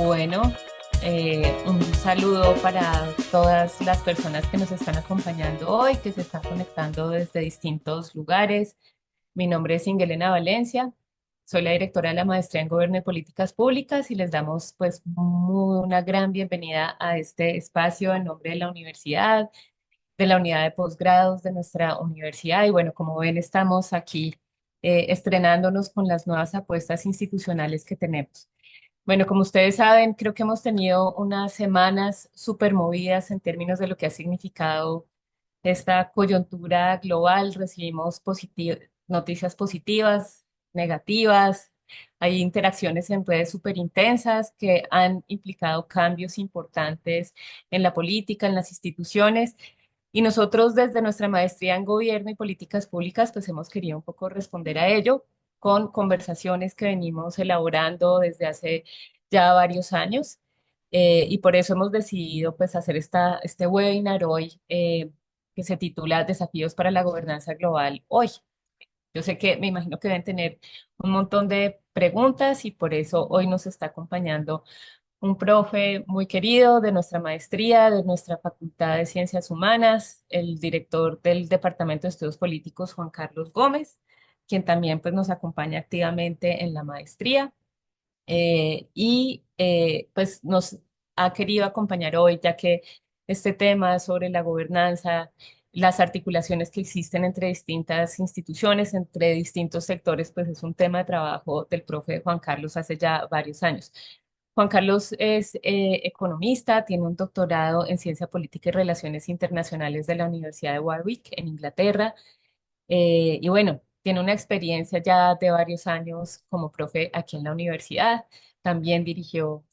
Bueno, un saludo para todas las personas que nos están acompañando hoy, que se están conectando desde distintos lugares. Mi nombre es Ingelena Valencia, soy la directora de la Maestría en Gobierno y Políticas Públicas y les damos pues una gran bienvenida a este espacio en nombre de la universidad, de la unidad de posgrados de nuestra universidad. Y bueno, como ven, estamos aquí estrenándonos con las nuevas apuestas institucionales que tenemos. Bueno, como ustedes saben, creo que hemos tenido unas semanas súper movidas en términos de lo que ha significado esta coyuntura global. Recibimos noticias positivas, negativas. Hay interacciones en redes súper intensas que han implicado cambios importantes en la política, en las instituciones. Y nosotros desde nuestra maestría en Gobierno y Políticas Públicas, pues hemos querido un poco responder a ello con conversaciones que venimos elaborando desde hace ya varios años. Y por eso hemos decidido pues hacer este webinar hoy, que se titula Desafíos para la Gobernanza Global hoy. Yo sé que me imagino que deben tener un montón de preguntas y por eso hoy nos está acompañando un profe muy querido de nuestra maestría, de nuestra Facultad de Ciencias Humanas, el director del Departamento de Estudios Políticos, Juan Carlos Gómez, quien también pues, nos acompaña activamente en la maestría pues nos ha querido acompañar hoy, ya que este tema sobre la gobernanza, las articulaciones que existen entre distintas instituciones, entre distintos sectores, pues es un tema de trabajo del profe Juan Carlos hace ya varios años. Juan Carlos es economista, tiene un doctorado en Ciencia Política y Relaciones Internacionales de la Universidad de Warwick en Inglaterra. Y bueno, tiene una experiencia ya de varios años como profe aquí en la universidad. También dirigió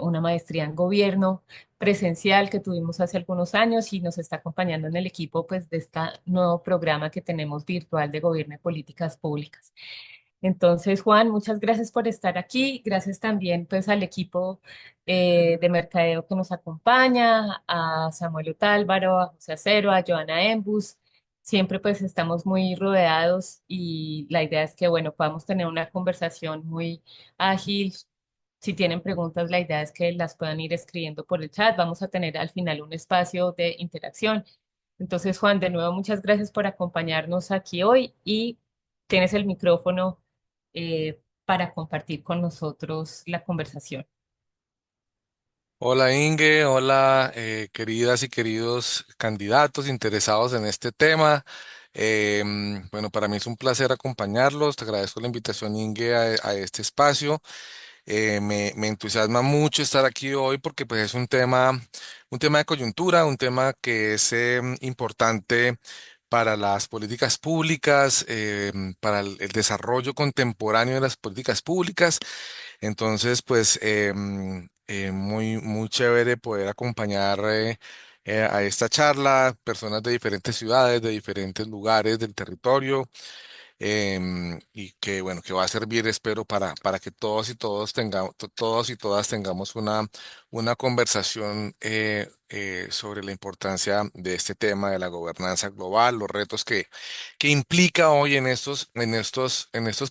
una maestría en gobierno presencial que tuvimos hace algunos años y nos está acompañando en el equipo pues de este nuevo programa que tenemos virtual de gobierno y políticas públicas. Entonces, Juan, muchas gracias por estar aquí. Gracias también pues al equipo de mercadeo que nos acompaña, a Samuel Otálvaro, a José Acero, a Joana Embus. Siempre pues estamos muy rodeados y la idea es que, bueno, podamos tener una conversación muy ágil. Si tienen preguntas, la idea es que las puedan ir escribiendo por el chat. Vamos a tener al final un espacio de interacción. Entonces, Juan, de nuevo, muchas gracias por acompañarnos aquí hoy y tienes el micrófono para compartir con nosotros la conversación. Hola Inge, hola queridas y queridos candidatos interesados en este tema. Bueno, para mí es un placer acompañarlos. Te agradezco la invitación, Inge, a este espacio. Me entusiasma mucho estar aquí hoy porque pues es un tema de coyuntura, un tema que es importante para las políticas públicas, para el desarrollo contemporáneo de las políticas públicas. Entonces, pues muy chévere poder acompañar a esta charla personas de diferentes ciudades, de diferentes lugares del territorio, y que bueno, que va a servir, espero, para que todos tengamos, todos y todas tengamos una conversación sobre la importancia de este tema de la gobernanza global, los retos que implica hoy en estos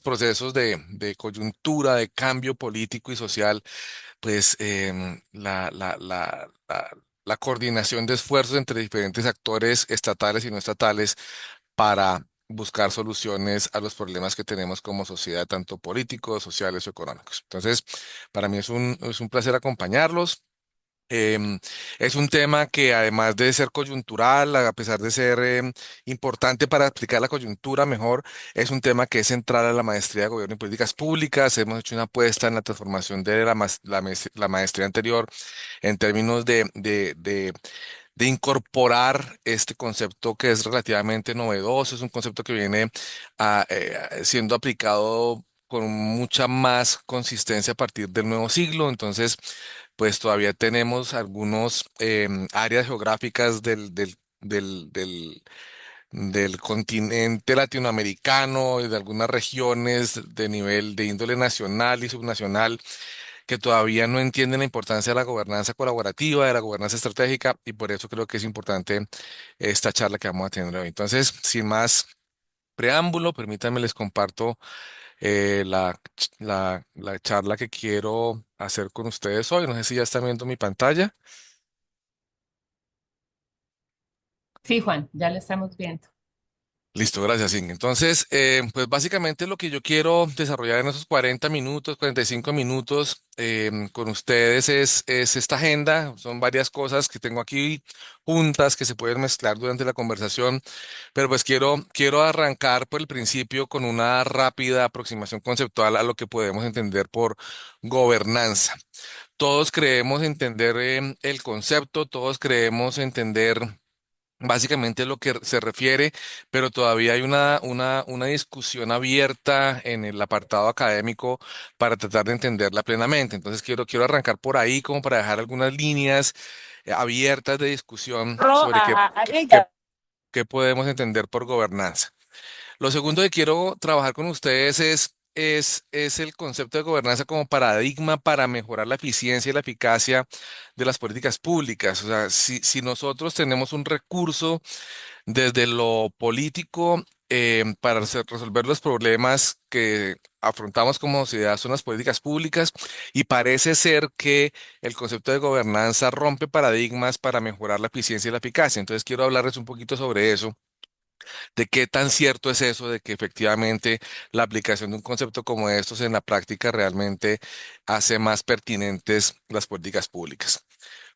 procesos de coyuntura, de cambio político y social, pues la coordinación de esfuerzos entre diferentes actores estatales y no estatales para buscar soluciones a los problemas que tenemos como sociedad, tanto políticos, sociales o económicos. Entonces, para mí es un placer acompañarlos. Em, es un tema que además de ser coyuntural, a pesar de ser importante para explicar la coyuntura mejor, es un tema que es central a la maestría de Gobierno y Políticas Públicas. Hemos hecho una apuesta en la transformación de la maestría anterior en términos de incorporar este concepto que es relativamente novedoso. Es un concepto que viene siendo aplicado con mucha más consistencia a partir del nuevo siglo. Entonces, pues todavía tenemos algunos áreas geográficas del continente latinoamericano y de algunas regiones de nivel de índole nacional y subnacional que todavía no entienden la importancia de la gobernanza colaborativa, de la gobernanza estratégica, y por eso creo que es importante esta charla que vamos a tener hoy. Entonces, sin más preámbulo, permítanme les comparto la charla que quiero hacer con ustedes hoy. No sé si ya están viendo mi pantalla. Sí, Juan, ya lo estamos viendo. Listo, gracias, Inge. Entonces, pues básicamente lo que yo quiero desarrollar en esos 40 minutos, 45 minutos con ustedes es esta agenda. Son varias cosas que tengo aquí juntas que se pueden mezclar durante la conversación, pero pues quiero arrancar por el principio con una rápida aproximación conceptual a lo que podemos entender por gobernanza. Todos creemos entender el concepto, todos creemos entender básicamente lo que se refiere, pero todavía hay una discusión abierta en el apartado académico para tratar de entenderla plenamente. Entonces quiero arrancar por ahí como para dejar algunas líneas abiertas de discusión sobre qué podemos entender por gobernanza. Lo segundo que quiero trabajar con ustedes es el concepto de gobernanza como paradigma para mejorar la eficiencia y la eficacia de las políticas públicas. O sea, si nosotros tenemos un recurso desde lo político para resolver los problemas que afrontamos como sociedad son las políticas públicas y parece ser que el concepto de gobernanza rompe paradigmas para mejorar la eficiencia y la eficacia. Entonces quiero hablarles un poquito sobre eso, de qué tan cierto es eso, de que efectivamente la aplicación de un concepto como estos en la práctica realmente hace más pertinentes las políticas públicas.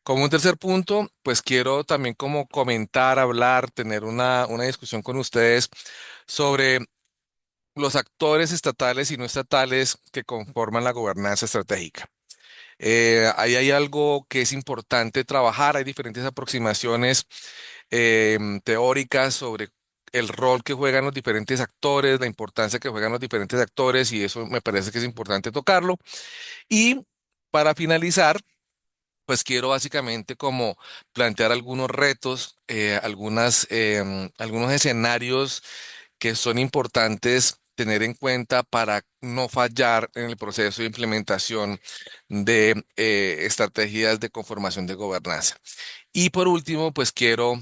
Como un tercer punto, pues quiero también como comentar, hablar, tener una discusión con ustedes sobre los actores estatales y no estatales que conforman la gobernanza estratégica. Ahí hay algo que es importante trabajar, hay diferentes aproximaciones teóricas sobre el rol que juegan los diferentes actores, la importancia que juegan los diferentes actores y eso me parece que es importante tocarlo. Y para finalizar, pues quiero básicamente como plantear algunos retos, algunos escenarios que son importantes tener en cuenta para no fallar en el proceso de implementación de estrategias de conformación de gobernanza. Y por último, pues quiero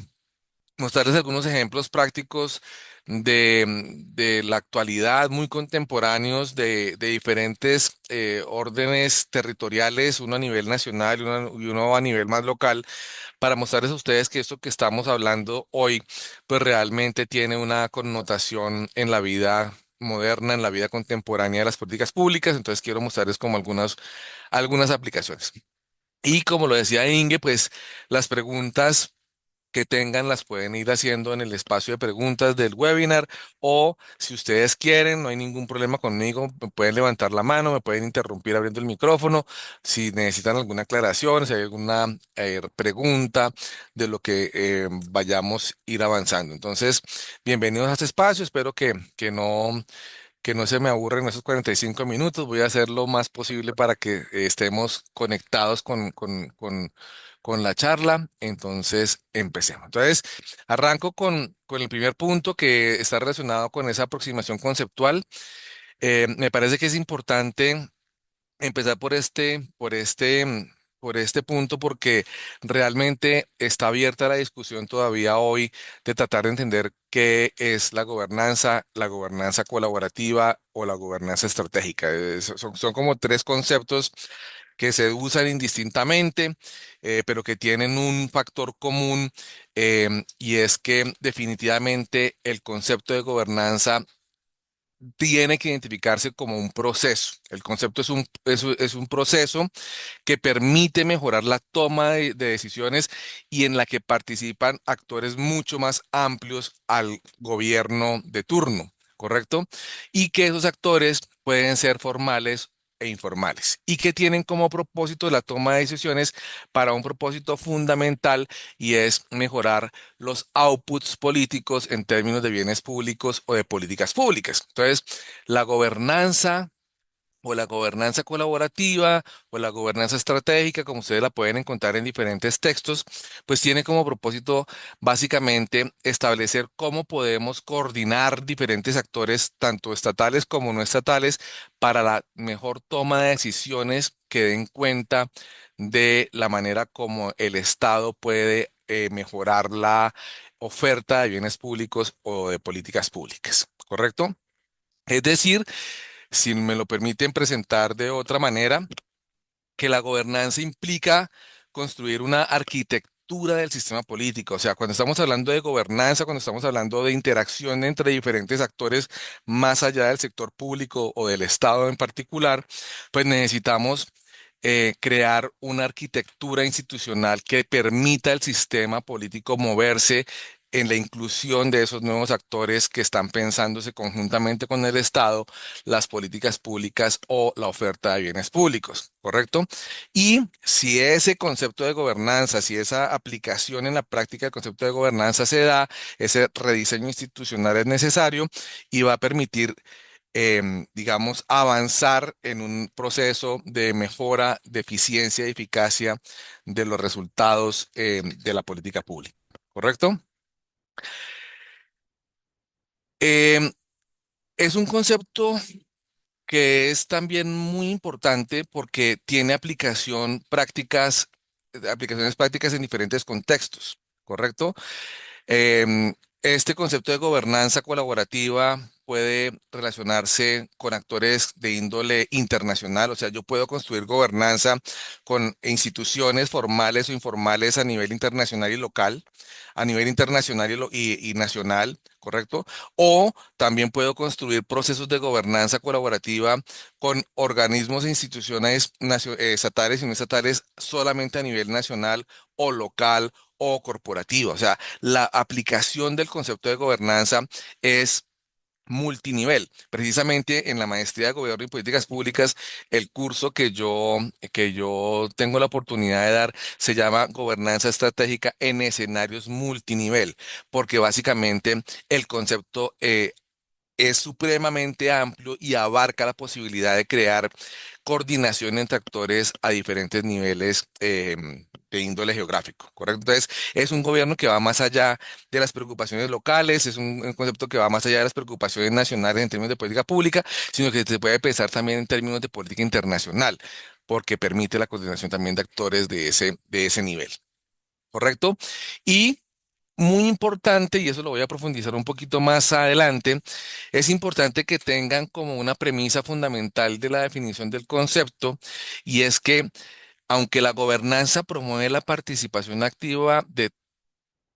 mostrarles algunos ejemplos prácticos de la actualidad, muy contemporáneos, de diferentes órdenes territoriales, uno a nivel nacional y uno a nivel más local, para mostrarles a ustedes que esto que estamos hablando hoy, pues realmente tiene una connotación en la vida moderna, en la vida contemporánea de las políticas públicas. Entonces quiero mostrarles como algunas aplicaciones. Y como lo decía Inge, pues las preguntas que tengan las pueden ir haciendo en el espacio de preguntas del webinar o si ustedes quieren, no hay ningún problema conmigo, me pueden levantar la mano, me pueden interrumpir abriendo el micrófono, si necesitan alguna aclaración, si hay alguna pregunta de lo que vayamos a ir avanzando. Entonces, bienvenidos a este espacio, espero que no se me aburren esos 45 minutos. Voy a hacer lo más posible para que estemos conectados con la charla. Entonces, empecemos. Entonces, arranco con el primer punto que está relacionado con esa aproximación conceptual. Me parece que es importante empezar por este punto porque realmente está abierta la discusión todavía hoy de tratar de entender qué es la gobernanza colaborativa o la gobernanza estratégica. Son como tres conceptos que se usan indistintamente, pero que tienen un factor común, y es que definitivamente el concepto de gobernanza tiene que identificarse como un proceso. El concepto es un proceso que permite mejorar la toma de decisiones y en la que participan actores mucho más amplios al gobierno de turno, ¿correcto? Y que esos actores pueden ser formales e informales y que tienen como propósito la toma de decisiones para un propósito fundamental y es mejorar los outputs políticos en términos de bienes públicos o de políticas públicas. Entonces, la gobernanza o la gobernanza colaborativa o la gobernanza estratégica, como ustedes la pueden encontrar en diferentes textos, pues tiene como propósito básicamente establecer cómo podemos coordinar diferentes actores, tanto estatales como no estatales, para la mejor toma de decisiones que den cuenta de la manera como el Estado puede mejorar la oferta de bienes públicos o de políticas públicas. ¿Correcto? Es decir, Si me lo permiten presentar de otra manera, que la gobernanza implica construir una arquitectura del sistema político. O sea, cuando estamos hablando de gobernanza, cuando estamos hablando de interacción entre diferentes actores más allá del sector público o del Estado en particular, pues necesitamos crear una arquitectura institucional que permita al sistema político moverse en la inclusión de esos nuevos actores que están pensándose conjuntamente con el Estado las políticas públicas o la oferta de bienes públicos, ¿correcto? Y si ese concepto de gobernanza, si esa aplicación en la práctica del concepto de gobernanza se da, ese rediseño institucional es necesario y va a permitir, digamos, avanzar en un proceso de mejora, de eficiencia y eficacia de los resultados, de la política pública, ¿correcto? Em, es un concepto que es también muy importante porque tiene aplicaciones prácticas en diferentes contextos, ¿correcto? Este concepto de gobernanza colaborativa puede relacionarse con actores de índole internacional, o sea, yo puedo construir gobernanza con instituciones formales o informales a nivel internacional y local, a nivel internacional y nacional, ¿correcto? O también puedo construir procesos de gobernanza colaborativa con organismos e instituciones estatales y no estatales solamente a nivel nacional o local o corporativa. O sea, la aplicación del concepto de gobernanza es multinivel. Precisamente en la maestría de Gobierno y Políticas Públicas, el curso que yo tengo la oportunidad de dar se llama Gobernanza Estratégica en Escenarios Multinivel, porque básicamente el concepto es supremamente amplio y abarca la posibilidad de crear coordinación entre actores a diferentes niveles, de índole geográfico, ¿correcto? Entonces, es un gobierno que va más allá de las preocupaciones locales, es un concepto que va más allá de las preocupaciones nacionales en términos de política pública, sino que se puede pensar también en términos de política internacional, porque permite la coordinación también de actores de ese nivel, ¿correcto? Y muy importante, y eso lo voy a profundizar un poquito más adelante, es importante que tengan como una premisa fundamental de la definición del concepto, y es que aunque la gobernanza promueve la participación activa de,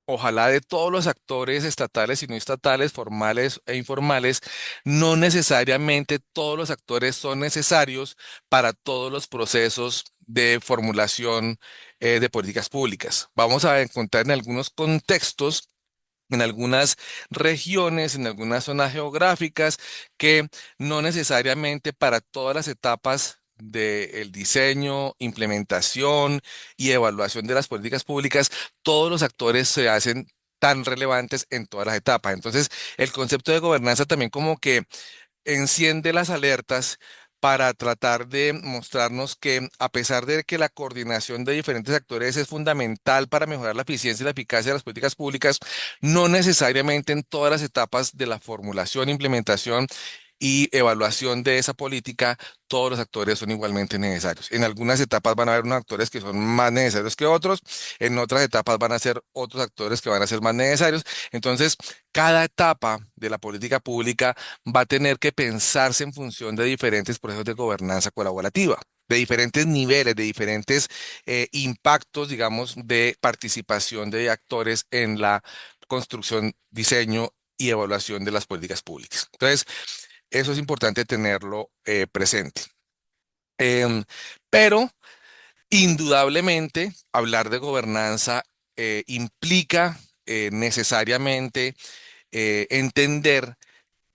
ojalá, de todos los actores estatales y no estatales, formales e informales, no necesariamente todos los actores son necesarios para todos los procesos de formulación, de políticas públicas. Vamos a encontrar en algunos contextos, en algunas regiones, en algunas zonas geográficas, que no necesariamente para todas las etapas del diseño, implementación y evaluación de las políticas públicas, todos los actores se hacen tan relevantes en todas las etapas. Entonces, el concepto de gobernanza también como que enciende las alertas para tratar de mostrarnos que, a pesar de que la coordinación de diferentes actores es fundamental para mejorar la eficiencia y la eficacia de las políticas públicas, no necesariamente en todas las etapas de la formulación, implementación y evaluación de esa política, todos los actores son igualmente necesarios. En algunas etapas van a haber unos actores que son más necesarios que otros, en otras etapas van a ser otros actores que van a ser más necesarios. Entonces, cada etapa de la política pública va a tener que pensarse en función de diferentes procesos de gobernanza colaborativa, de diferentes niveles, de diferentes, impactos, digamos, de participación de actores en la construcción, diseño y evaluación de las políticas públicas. Entonces, eso es importante tenerlo, presente. Em, pero, indudablemente, hablar de gobernanza implica, necesariamente, entender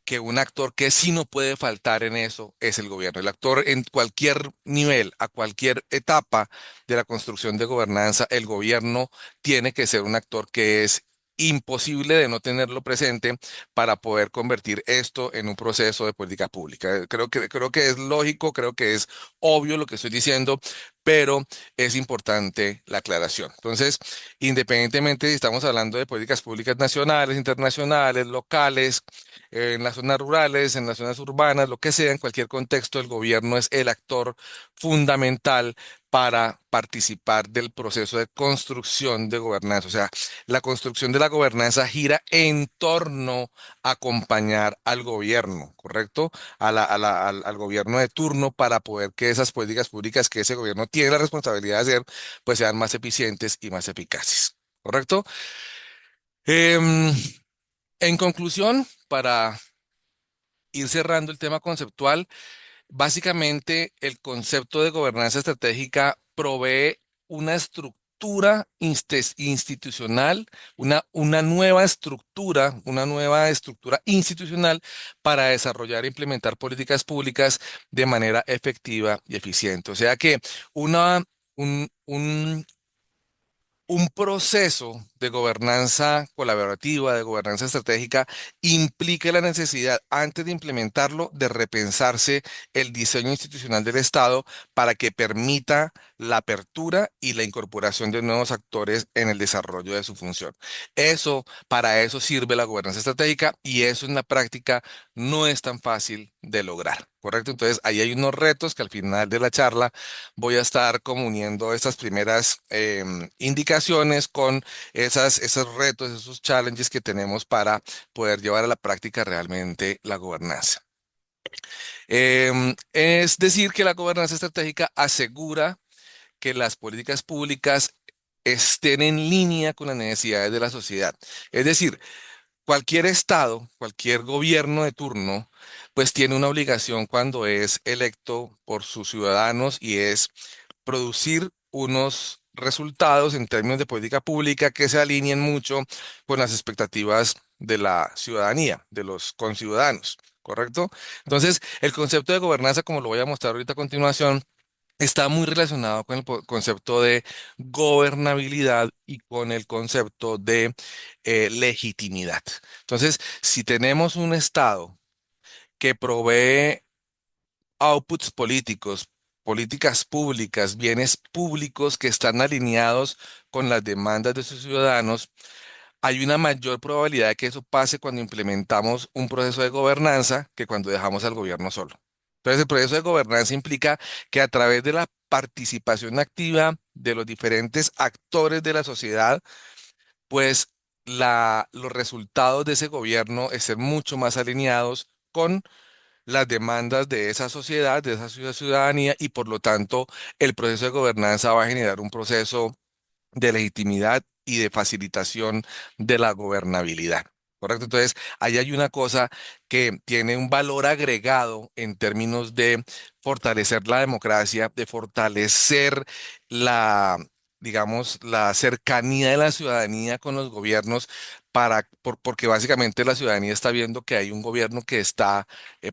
que un actor que sí no puede faltar en eso es el gobierno. El actor en cualquier nivel, a cualquier etapa de la construcción de gobernanza, el gobierno tiene que ser un actor que es imposible de no tenerlo presente para poder convertir esto en un proceso de política pública. Creo que es lógico, creo que es obvio lo que estoy diciendo, pero es importante la aclaración. Entonces, independientemente si estamos hablando de políticas públicas nacionales, internacionales, locales, en las zonas rurales, en las zonas urbanas, lo que sea, en cualquier contexto, el gobierno es el actor fundamental para participar del proceso de construcción de gobernanza. O sea, la construcción de la gobernanza gira en torno a acompañar al gobierno, ¿correcto? Al gobierno de turno para poder que esas políticas públicas que ese gobierno tiene la responsabilidad de hacer, pues sean más eficientes y más eficaces, ¿correcto? Em, en conclusión, para ir cerrando el tema conceptual, básicamente, el concepto de gobernanza estratégica provee una estructura institucional, una nueva estructura institucional para desarrollar e implementar políticas públicas de manera efectiva y eficiente. O sea que una, un proceso de gobernanza colaborativa, de gobernanza estratégica, implica la necesidad, antes de implementarlo, de repensarse el diseño institucional del Estado para que permita la apertura y la incorporación de nuevos actores en el desarrollo de su función. Para eso sirve la gobernanza estratégica y eso en la práctica no es tan fácil de lograr. ¿Correcto? Entonces, ahí hay unos retos que al final de la charla voy a estar como uniendo estas primeras indicaciones con esos retos, esos challenges que tenemos para poder llevar a la práctica realmente la gobernanza. Es decir, que la gobernanza estratégica asegura que las políticas públicas estén en línea con las necesidades de la sociedad. Es decir, cualquier estado, cualquier gobierno de turno, pues tiene una obligación cuando es electo por sus ciudadanos y es producir unos resultados en términos de política pública que se alineen mucho con las expectativas de la ciudadanía, de los conciudadanos, ¿correcto? Entonces, el concepto de gobernanza, como lo voy a mostrar ahorita a continuación, está muy relacionado con el concepto de gobernabilidad y con el concepto de legitimidad. Entonces, si tenemos un Estado que provee outputs políticos, políticas públicas, bienes públicos que están alineados con las demandas de sus ciudadanos, hay una mayor probabilidad de que eso pase cuando implementamos un proceso de gobernanza que cuando dejamos al gobierno solo. Entonces, el proceso de gobernanza implica que a través de la participación activa de los diferentes actores de la sociedad, pues los resultados de ese gobierno estén mucho más alineados con las demandas de esa sociedad, de esa ciudadanía, y por lo tanto el proceso de gobernanza va a generar un proceso de legitimidad y de facilitación de la gobernabilidad. ¿Correcto? Entonces, ahí hay una cosa que tiene un valor agregado en términos de fortalecer la democracia, de fortalecer la, digamos, la cercanía de la ciudadanía con los gobiernos, porque básicamente la ciudadanía está viendo que hay un gobierno que está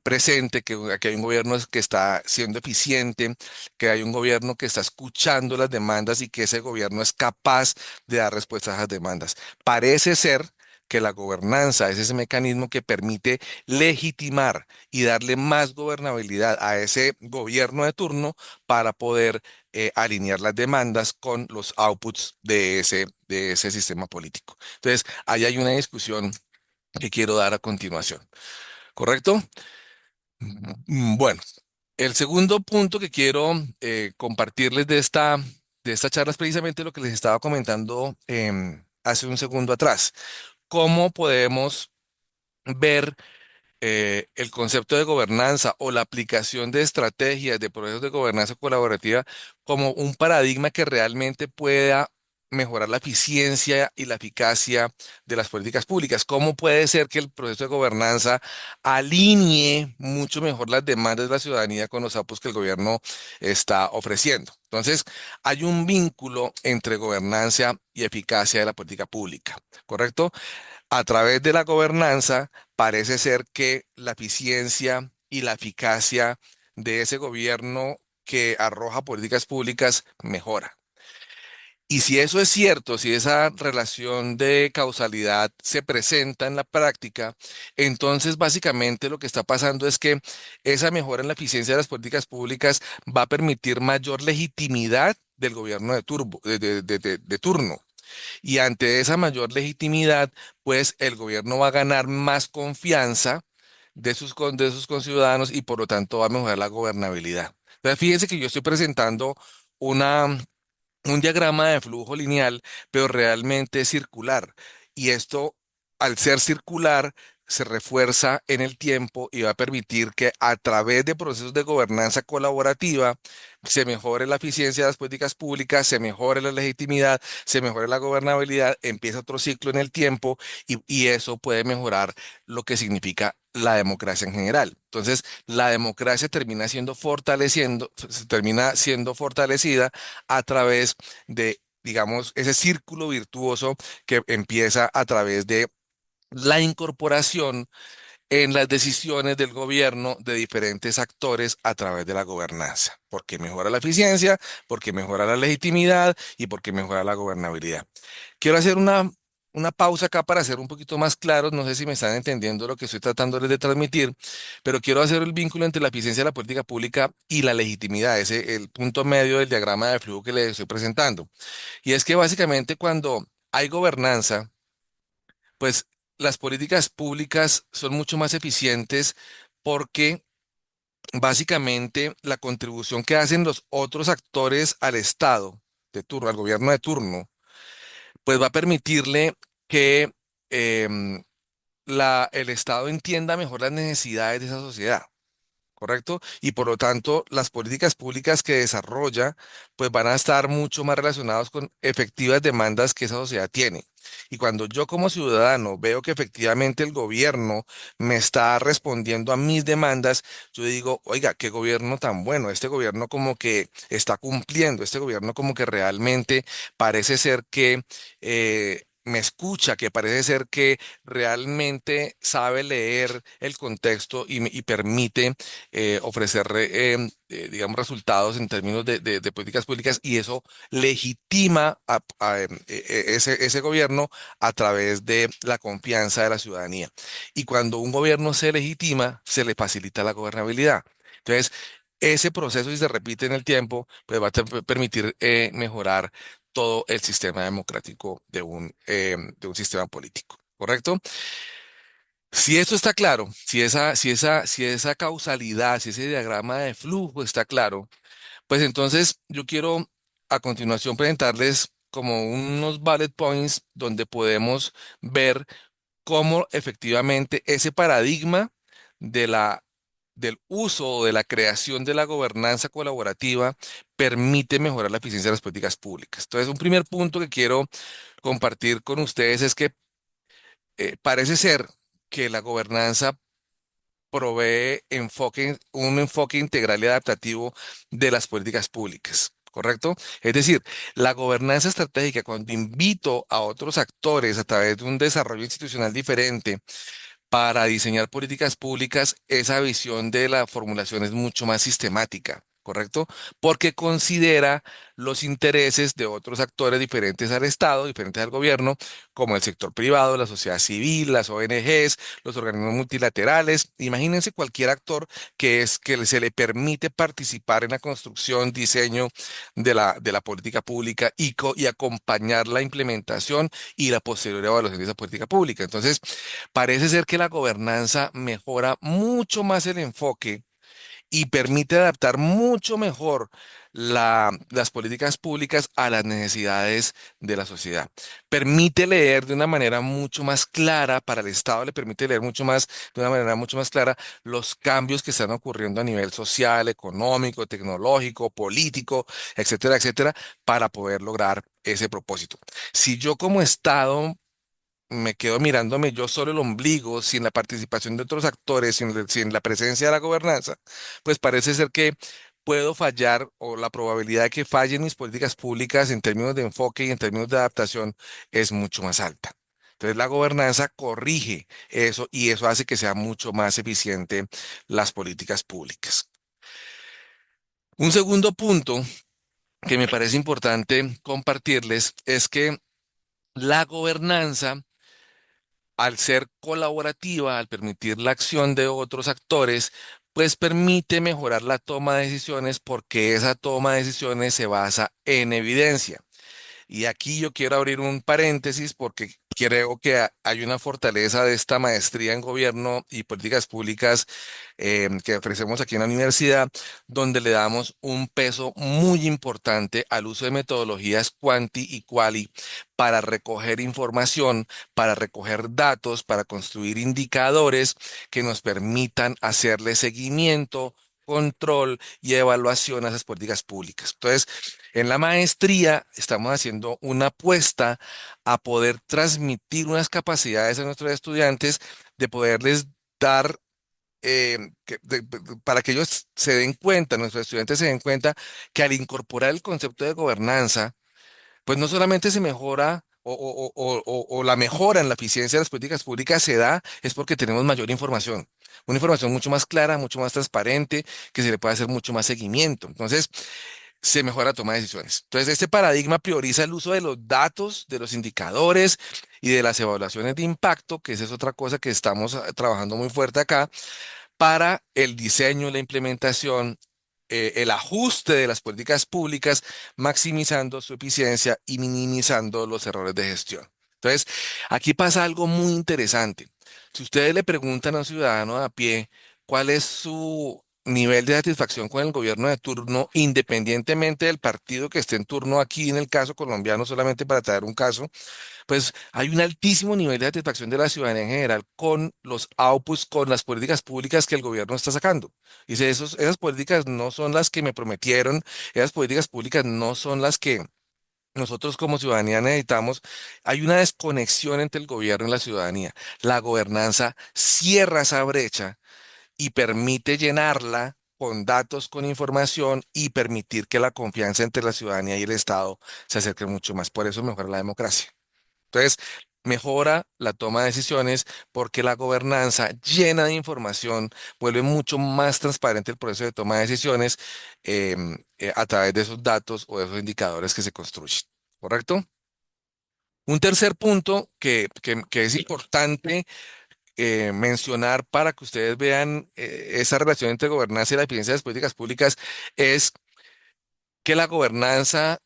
presente, que hay un gobierno que está siendo eficiente, que hay un gobierno que está escuchando las demandas y que ese gobierno es capaz de dar respuesta a esas demandas. Parece ser que la gobernanza es ese mecanismo que permite legitimar y darle más gobernabilidad a ese gobierno de turno para poder alinear las demandas con los outputs de ese sistema político. Entonces, ahí hay una discusión que quiero dar a continuación. ¿Correcto? Bueno, el segundo punto que quiero compartirles de esta charla es precisamente lo que les estaba comentando hace un segundo atrás. ¿Cómo podemos ver el concepto de gobernanza o la aplicación de estrategias de procesos de gobernanza colaborativa como un paradigma que realmente pueda mejorar la eficiencia y la eficacia de las políticas públicas? ¿Cómo puede ser que el proceso de gobernanza alinee mucho mejor las demandas de la ciudadanía con los apos que el gobierno está ofreciendo? Entonces, hay un vínculo entre gobernanza y eficacia de la política pública, ¿correcto? A través de la gobernanza, parece ser que la eficiencia y la eficacia de ese gobierno que arroja políticas públicas mejora. Y si eso es cierto, si esa relación de causalidad se presenta en la práctica, entonces básicamente lo que está pasando es que esa mejora en la eficiencia de las políticas públicas va a permitir mayor legitimidad del gobierno de turno. Y ante esa mayor legitimidad, pues el gobierno va a ganar más confianza de sus conciudadanos y por lo tanto va a mejorar la gobernabilidad. Entonces, fíjense que yo estoy presentando una un diagrama de flujo lineal, pero realmente es circular. Y esto, al ser circular, se refuerza en el tiempo y va a permitir que a través de procesos de gobernanza colaborativa se mejore la eficiencia de las políticas públicas, se mejore la legitimidad, se mejore la gobernabilidad, empieza otro ciclo en el tiempo y eso puede mejorar lo que significa la democracia en general. Entonces, la democracia termina siendo fortalecida a través de, digamos, ese círculo virtuoso que empieza a través de la incorporación en las decisiones del gobierno de diferentes actores a través de la gobernanza, porque mejora la eficiencia, porque mejora la legitimidad y porque mejora la gobernabilidad. Quiero hacer una pausa acá para ser un poquito más claros. No sé si me están entendiendo lo que estoy tratando de transmitir, pero quiero hacer el vínculo entre la eficiencia de la política pública y la legitimidad, ese el punto medio del diagrama de flujo que les estoy presentando. Y es que básicamente cuando hay gobernanza, pues las políticas públicas son mucho más eficientes porque básicamente la contribución que hacen los otros actores al Estado de turno, al gobierno de turno, pues va a permitirle que em, el Estado entienda mejor las necesidades de esa sociedad. ¿Correcto? Y por lo tanto, las políticas públicas que desarrolla, pues van a estar mucho más relacionados con efectivas demandas que esa sociedad tiene. Y cuando yo como ciudadano veo que efectivamente el gobierno me está respondiendo a mis demandas, yo digo, oiga, qué gobierno tan bueno, este gobierno como que está cumpliendo, este gobierno como que realmente parece ser que me escucha, que parece ser que realmente sabe leer el contexto y permite ofrecer, digamos, resultados en términos de políticas públicas y eso legitima ese gobierno a través de la confianza de la ciudadanía. Y cuando un gobierno se legitima, se le facilita la gobernabilidad. Entonces, ese proceso, si se repite en el tiempo, pues va a permitir mejorar todo el sistema democrático de un sistema político. ¿Correcto? Si esto está claro, si esa causalidad, si ese diagrama de flujo está claro, pues entonces yo quiero a continuación presentarles como unos bullet points donde podemos ver cómo efectivamente ese paradigma de del uso o de la creación de la gobernanza colaborativa permite mejorar la eficiencia de las políticas públicas. Entonces, un primer punto que quiero compartir con ustedes es que parece ser que la gobernanza provee un enfoque integral y adaptativo de las políticas públicas. ¿Correcto? Es decir, la gobernanza estratégica, cuando invito a otros actores a través de un desarrollo institucional diferente para diseñar políticas públicas, esa visión de la formulación es mucho más sistemática. ¿Correcto? Porque considera los intereses de otros actores diferentes al Estado, diferentes al gobierno, como el sector privado, la sociedad civil, las ONGs, los organismos multilaterales. Imagínense cualquier actor que se le permite participar en la construcción, diseño de la política pública y acompañar la implementación y la posterior evaluación de esa política pública. Entonces, parece ser que la gobernanza mejora mucho más el enfoque y permite adaptar mucho mejor las políticas públicas a las necesidades de la sociedad. Permite leer de una manera mucho más clara, para el Estado le permite leer de una manera mucho más clara los cambios que están ocurriendo a nivel social, económico, tecnológico, político, etcétera, etcétera, para poder lograr ese propósito. Si yo como Estado me quedo mirándome yo solo el ombligo, sin la participación de otros actores, sin la presencia de la gobernanza, pues parece ser que puedo fallar o la probabilidad de que fallen mis políticas públicas en términos de enfoque y en términos de adaptación es mucho más alta. Entonces la gobernanza corrige eso y eso hace que sea mucho más eficiente las políticas públicas. Un segundo punto que me parece importante compartirles es que la gobernanza al ser colaborativa, al permitir la acción de otros actores, pues permite mejorar la toma de decisiones porque esa toma de decisiones se basa en evidencia. Y aquí yo quiero abrir un paréntesis porque Creo que hay una fortaleza de esta maestría en gobierno y políticas públicas que ofrecemos aquí en la universidad, donde le damos un peso muy importante al uso de metodologías quanti y quali para recoger información, para recoger datos, para construir indicadores que nos permitan hacerle seguimiento, control y evaluación a esas políticas públicas. Entonces, en la maestría estamos haciendo una apuesta a poder transmitir unas capacidades a nuestros estudiantes de poderles dar para que ellos se den cuenta, nuestros estudiantes se den cuenta que al incorporar el concepto de gobernanza, pues no solamente se mejora o la mejora en la eficiencia de las políticas públicas se da, es porque tenemos mayor información. Una información mucho más clara, mucho más transparente, que se le puede hacer mucho más seguimiento. Entonces, se mejora la toma de decisiones. Entonces, este paradigma prioriza el uso de los datos, de los indicadores y de las evaluaciones de impacto, que esa es otra cosa que estamos trabajando muy fuerte acá para el diseño, la implementación, el ajuste de las políticas públicas, maximizando su eficiencia y minimizando los errores de gestión. Entonces, aquí pasa algo muy interesante. Si ustedes le preguntan a un ciudadano de a pie cuál es su nivel de satisfacción con el gobierno de turno, independientemente del partido que esté en turno aquí en el caso colombiano, solamente para traer un caso, pues hay un altísimo nivel de satisfacción de la ciudadanía en general con los outputs, con las políticas públicas que el gobierno está sacando. Dice, esas políticas no son las que me prometieron, esas políticas públicas no son las que nosotros como ciudadanía necesitamos. Hay una desconexión entre el gobierno y la ciudadanía. La gobernanza cierra esa brecha y permite llenarla con datos, con información y permitir que la confianza entre la ciudadanía y el Estado se acerque mucho más. Por eso mejora la democracia. Entonces, mejora la toma de decisiones porque la gobernanza llena de información vuelve mucho más transparente el proceso de toma de decisiones a través de esos datos o de esos indicadores que se construyen. ¿Correcto? Un tercer punto que es importante mencionar para que ustedes vean esa relación entre gobernanza y la eficiencia de las políticas públicas es que la gobernanza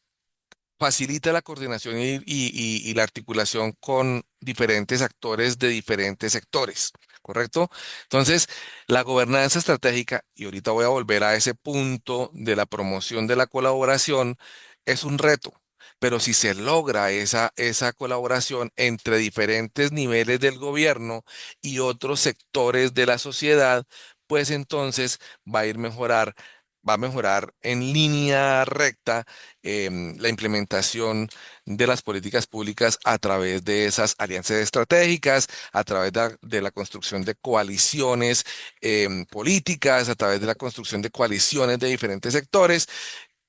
facilita la coordinación y la articulación con diferentes actores de diferentes sectores, ¿correcto? Entonces, la gobernanza estratégica, y ahorita voy a volver a ese punto de la promoción de la colaboración, es un reto. Pero si se logra esa colaboración entre diferentes niveles del gobierno y otros sectores de la sociedad, pues entonces va a ir va a mejorar en línea recta la implementación de las políticas públicas a través de esas alianzas estratégicas, a través de la construcción de coaliciones políticas, a través de la construcción de coaliciones de diferentes sectores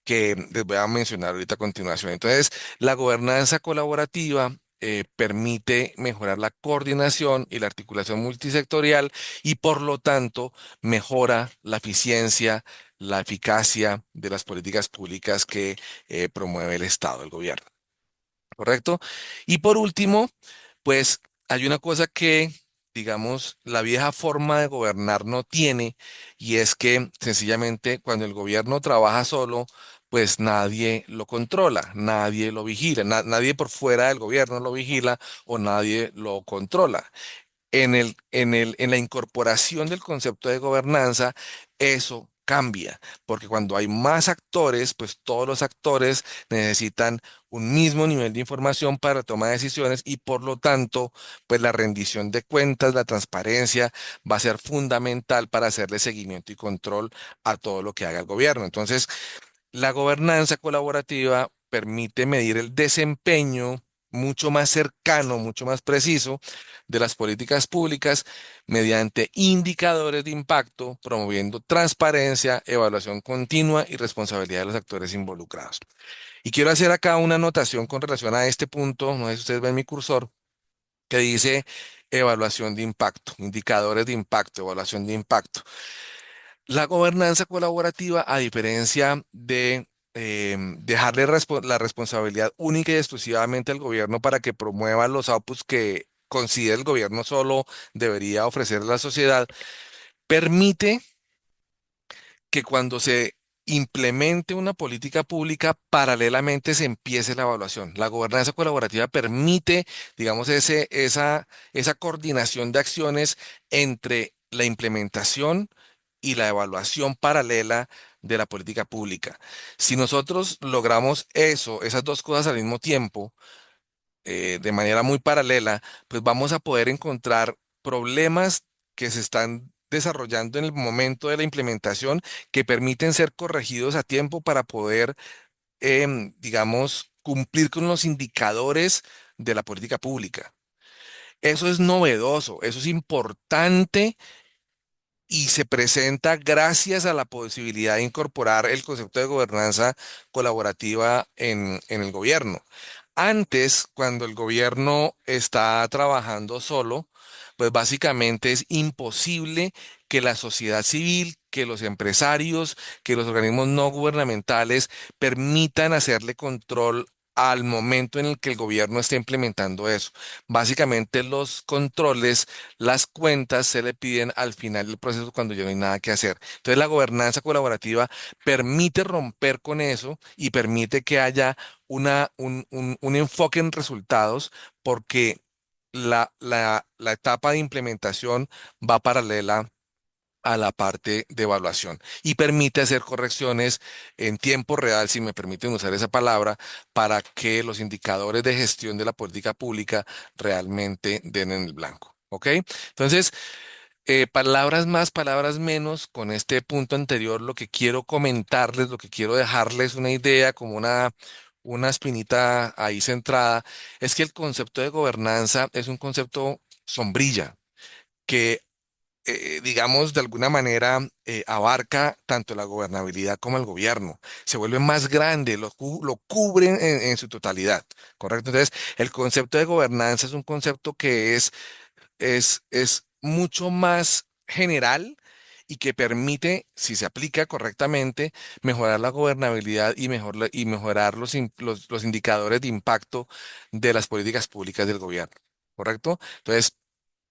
que les voy a mencionar ahorita a continuación. Entonces, la gobernanza colaborativa permite mejorar la coordinación y la articulación multisectorial y por lo tanto mejora la eficiencia, la eficacia de las políticas públicas que promueve el Estado, el gobierno. ¿Correcto? Y por último, pues hay una cosa que, digamos, la vieja forma de gobernar no tiene, y es que sencillamente cuando el gobierno trabaja solo, pues nadie lo controla, nadie lo vigila, nadie por fuera del gobierno lo vigila o nadie lo controla en la incorporación del concepto de gobernanza, eso cambia, porque cuando hay más actores, pues todos los actores necesitan un mismo nivel de información para tomar decisiones y por lo tanto, pues la rendición de cuentas, la transparencia va a ser fundamental para hacerle seguimiento y control a todo lo que haga el gobierno. Entonces, la gobernanza colaborativa permite medir el desempeño mucho más cercano, mucho más preciso de las políticas públicas mediante indicadores de impacto, promoviendo transparencia, evaluación continua y responsabilidad de los actores involucrados. Y quiero hacer acá una anotación con relación a este punto, no sé si ustedes ven mi cursor, que dice evaluación de impacto, indicadores de impacto, evaluación de impacto. La gobernanza colaborativa, a diferencia de dejarle la responsabilidad única y exclusivamente al gobierno para que promueva los outputs que considera el gobierno solo debería ofrecer a la sociedad, permite que cuando se implemente una política pública, paralelamente se empiece la evaluación. La gobernanza colaborativa permite, digamos, esa coordinación de acciones entre la implementación y la evaluación paralela de la política pública. Si nosotros logramos eso, esas dos cosas al mismo tiempo, de manera muy paralela, pues vamos a poder encontrar problemas que se están desarrollando en el momento de la implementación que permiten ser corregidos a tiempo para poder, digamos, cumplir con los indicadores de la política pública. Eso es novedoso, eso es importante y se presenta gracias a la posibilidad de incorporar el concepto de gobernanza colaborativa en el gobierno. Antes, cuando el gobierno está trabajando solo, pues básicamente es imposible que la sociedad civil, que los empresarios, que los organismos no gubernamentales permitan hacerle control al momento en el que el gobierno esté implementando eso. Básicamente los controles, las cuentas se le piden al final del proceso cuando ya no hay nada que hacer. Entonces la gobernanza colaborativa permite romper con eso y permite que haya un enfoque en resultados porque la etapa de implementación va paralela a la parte de evaluación y permite hacer correcciones en tiempo real, si me permiten usar esa palabra, para que los indicadores de gestión de la política pública realmente den en el blanco. ¿Ok? Entonces, palabras más, palabras menos, con este punto anterior, lo que quiero comentarles, lo que quiero dejarles una idea, como una espinita ahí centrada, es que el concepto de gobernanza es un concepto sombrilla, que, digamos, de alguna manera abarca tanto la gobernabilidad como el gobierno. Se vuelve más grande, lo cubren en su totalidad, ¿correcto? Entonces, el concepto de gobernanza es un concepto que es mucho más general y que permite, si se aplica correctamente, mejorar la gobernabilidad y mejorar los indicadores de impacto de las políticas públicas del gobierno. ¿Correcto? Entonces,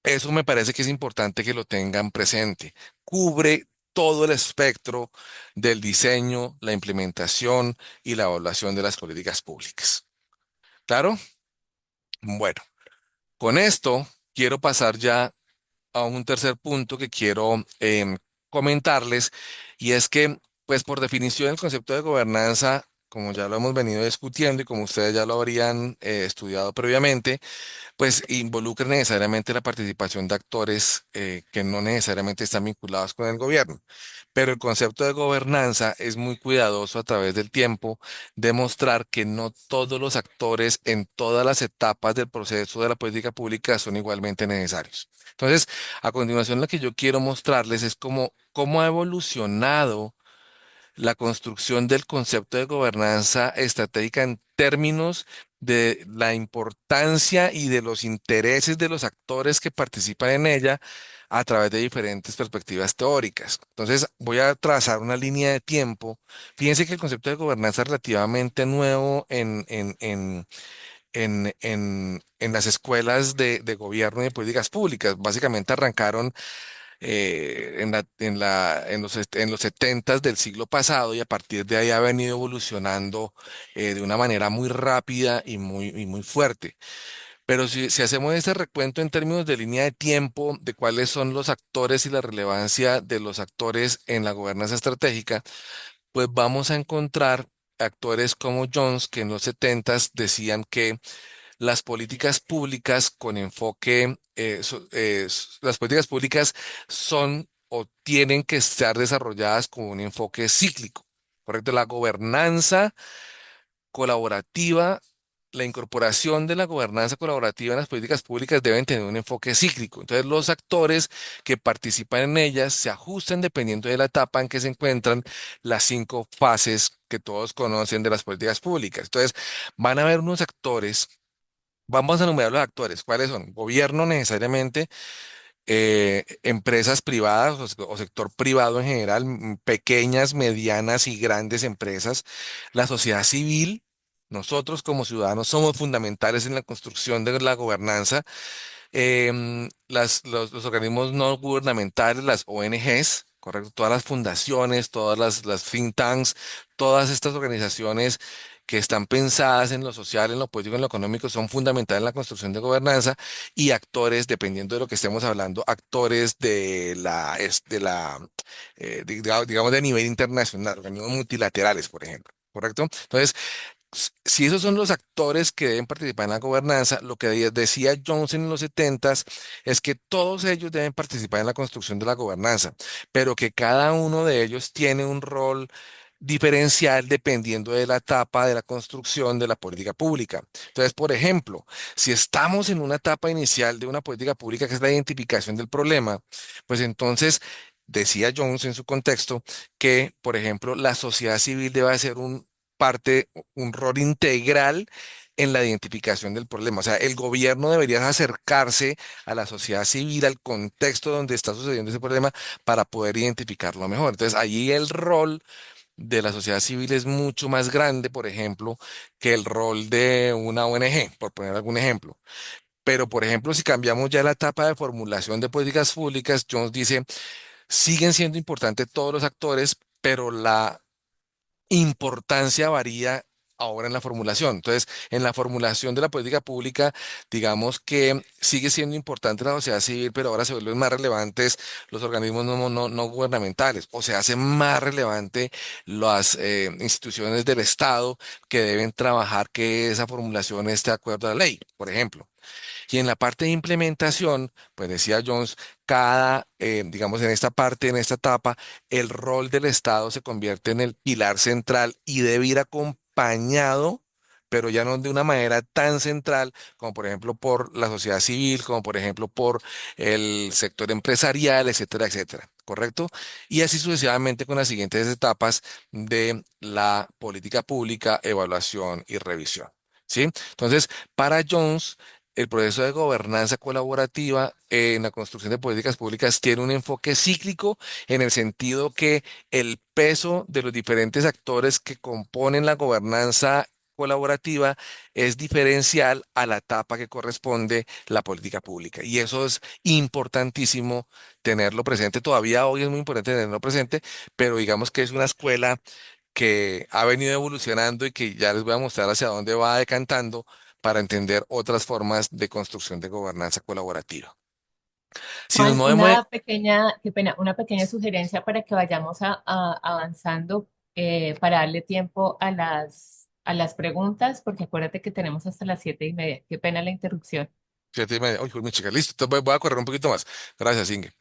eso me parece que es importante que lo tengan presente. Cubre todo el espectro del diseño, la implementación y la evaluación de las políticas públicas. ¿Claro? Bueno, con esto quiero pasar ya a un tercer punto que quiero comentarles, y es que, pues por definición, el concepto de gobernanza, como ya lo hemos venido discutiendo y como ustedes ya lo habrían estudiado previamente, pues involucra necesariamente la participación de actores que no necesariamente están vinculados con el gobierno. Pero el concepto de gobernanza es muy cuidadoso a través del tiempo de mostrar que no todos los actores en todas las etapas del proceso de la política pública son igualmente necesarios. Entonces, a continuación, lo que yo quiero mostrarles es cómo ha evolucionado la construcción del concepto de gobernanza estratégica en términos de la importancia y de los intereses de los actores que participan en ella a través de diferentes perspectivas teóricas. Entonces, voy a trazar una línea de tiempo. Fíjense que el concepto de gobernanza es relativamente nuevo en las escuelas de gobierno y de políticas públicas. Básicamente arrancaron en los 70 del siglo pasado, y a partir de ahí ha venido evolucionando de una manera muy rápida y muy fuerte. Pero si hacemos este recuento en términos de línea de tiempo, de cuáles son los actores y la relevancia de los actores en la gobernanza estratégica, pues vamos a encontrar actores como Jones, que en los 70 decían que las políticas públicas con enfoque, las políticas públicas son o tienen que estar desarrolladas con un enfoque cíclico, ¿correcto? La gobernanza colaborativa, la incorporación de la gobernanza colaborativa en las políticas públicas deben tener un enfoque cíclico. Entonces, los actores que participan en ellas se ajustan dependiendo de la etapa en que se encuentran las 5 fases que todos conocen de las políticas públicas. Entonces, van a haber unos actores. Vamos a enumerar los actores. ¿Cuáles son? Gobierno necesariamente, empresas privadas o sector privado en general, pequeñas, medianas y grandes empresas, la sociedad civil. Nosotros como ciudadanos somos fundamentales en la construcción de la gobernanza. Los organismos no gubernamentales, las ONGs. ¿correcto? Todas las fundaciones, todas las think tanks, todas estas organizaciones que están pensadas en lo social, en lo político, en lo económico, son fundamentales en la construcción de gobernanza y actores, dependiendo de lo que estemos hablando, actores digamos, de nivel internacional, organismos multilaterales, por ejemplo. ¿Correcto? Entonces, si esos son los actores que deben participar en la gobernanza, lo que decía Johnson en los setentas es que todos ellos deben participar en la construcción de la gobernanza, pero que cada uno de ellos tiene un rol diferencial dependiendo de la etapa de la construcción de la política pública. Entonces, por ejemplo, si estamos en una etapa inicial de una política pública que es la identificación del problema, pues entonces decía Jones en su contexto que, por ejemplo, la sociedad civil debe ser un rol integral en la identificación del problema. O sea, el gobierno debería acercarse a la sociedad civil, al contexto donde está sucediendo ese problema para poder identificarlo mejor. Entonces, allí el rol de la sociedad civil es mucho más grande, por ejemplo, que el rol de una ONG, por poner algún ejemplo. Pero, por ejemplo, si cambiamos ya la etapa de formulación de políticas públicas, Jones dice, siguen siendo importantes todos los actores, pero la importancia varía ahora en la formulación. Entonces, en la formulación de la política pública, digamos que sigue siendo importante la sociedad civil, pero ahora se vuelven más relevantes los organismos no gubernamentales, o se hace más relevante las instituciones del Estado que deben trabajar que esa formulación esté de acuerdo a la ley, por ejemplo. Y en la parte de implementación, pues decía Jones, digamos, en esta parte, en esta etapa, el rol del Estado se convierte en el pilar central y debe ir acompañado, pero ya no de una manera tan central como por ejemplo por la sociedad civil, como por ejemplo por el sector empresarial, etcétera, etcétera. ¿Correcto? Y así sucesivamente con las siguientes etapas de la política pública, evaluación y revisión. ¿Sí? Entonces, para Jones, el proceso de gobernanza colaborativa en la construcción de políticas públicas tiene un enfoque cíclico en el sentido que el peso de los diferentes actores que componen la gobernanza colaborativa es diferencial a la etapa que corresponde la política pública. Y eso es importantísimo tenerlo presente. Todavía hoy es muy importante tenerlo presente, pero digamos que es una escuela que ha venido evolucionando y que ya les voy a mostrar hacia dónde va decantando para entender otras formas de construcción de gobernanza colaborativa. Si nos Juan, movemos, qué pena, una pequeña sugerencia para que vayamos avanzando, para darle tiempo a a las preguntas, porque acuérdate que tenemos hasta las 7:30. Qué pena la interrupción. 7:30, uy, mi chica, listo, entonces voy a correr un poquito más. Gracias, Inge.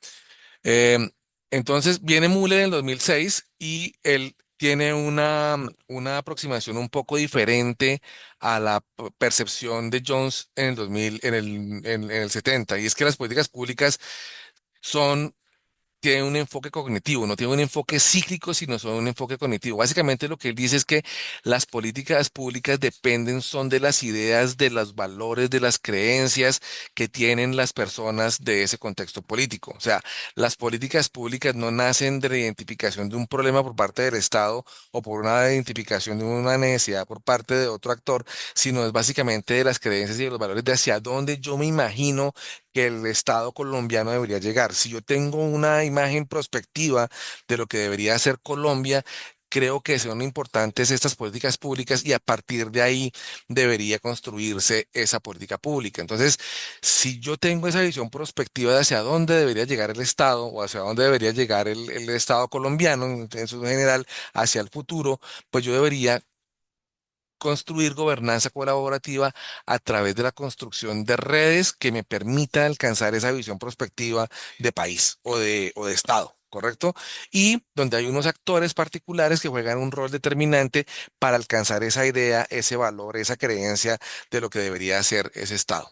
Em, entonces viene Muller en el 2006 y él tiene una aproximación un poco diferente a la percepción de Jones en el 2000, en el 70, y es que las políticas públicas son tiene un enfoque cognitivo, no tiene un enfoque cíclico, sino solo un enfoque cognitivo. Básicamente lo que él dice es que las políticas públicas dependen, son de las ideas, de los valores, de las creencias que tienen las personas de ese contexto político. O sea, las políticas públicas no nacen de la identificación de un problema por parte del Estado o por una identificación de una necesidad por parte de otro actor, sino es básicamente de las creencias y de los valores de hacia dónde yo me imagino que el Estado colombiano debería llegar. Si yo tengo una imagen prospectiva de lo que debería ser Colombia, creo que son importantes estas políticas públicas y a partir de ahí debería construirse esa política pública. Entonces, si yo tengo esa visión prospectiva de hacia dónde debería llegar el Estado o hacia dónde debería llegar el Estado colombiano en su general hacia el futuro, pues yo debería construir gobernanza colaborativa a través de la construcción de redes que me permitan alcanzar esa visión prospectiva de país o de Estado, ¿correcto? Y donde hay unos actores particulares que juegan un rol determinante para alcanzar esa idea, ese valor, esa creencia de lo que debería ser ese Estado.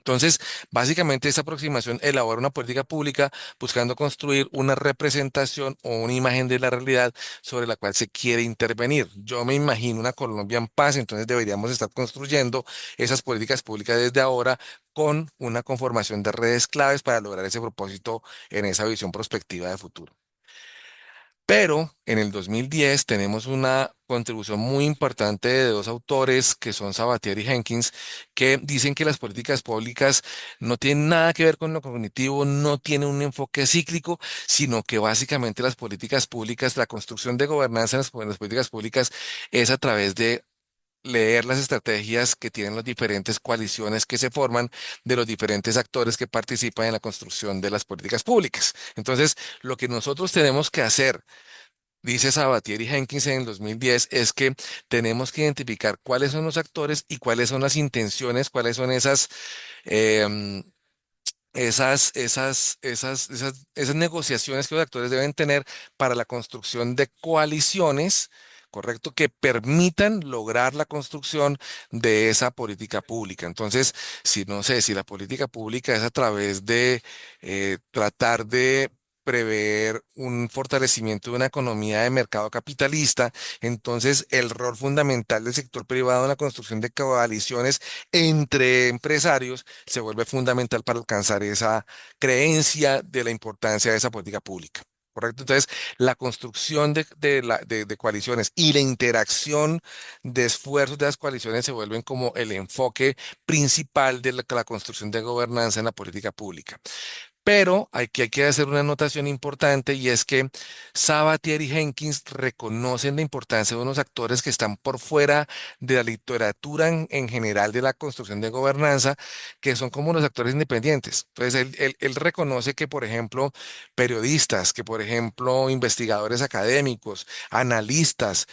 Entonces, básicamente esta aproximación elabora una política pública buscando construir una representación o una imagen de la realidad sobre la cual se quiere intervenir. Yo me imagino una Colombia en paz, entonces deberíamos estar construyendo esas políticas públicas desde ahora con una conformación de redes claves para lograr ese propósito en esa visión prospectiva de futuro. Pero en el 2010 tenemos una contribución muy importante de dos autores que son Sabatier y Jenkins, que dicen que las políticas públicas no tienen nada que ver con lo cognitivo, no tienen un enfoque cíclico, sino que básicamente las políticas públicas, la construcción de gobernanza en las políticas públicas es a través de leer las estrategias que tienen las diferentes coaliciones que se forman de los diferentes actores que participan en la construcción de las políticas públicas. Entonces, lo que nosotros tenemos que hacer, dice Sabatier y Jenkins en el 2010, es que tenemos que identificar cuáles son los actores y cuáles son las intenciones, cuáles son em, esas negociaciones que los actores deben tener para la construcción de coaliciones, ¿correcto? Que permitan lograr la construcción de esa política pública. Entonces, si no sé, si la política pública es a través de tratar de prever un fortalecimiento de una economía de mercado capitalista, entonces el rol fundamental del sector privado en la construcción de coaliciones entre empresarios se vuelve fundamental para alcanzar esa creencia de la importancia de esa política pública. ¿Correcto? Entonces, la construcción de coaliciones y la interacción de esfuerzos de las coaliciones se vuelven como el enfoque principal de la construcción de gobernanza en la política pública. Pero hay que hacer una anotación importante y es que Sabatier y Jenkins reconocen la importancia de unos actores que están por fuera de la literatura en general de la construcción de gobernanza, que son como los actores independientes. Entonces, él reconoce que, por ejemplo, periodistas, que, por ejemplo, investigadores académicos, analistas,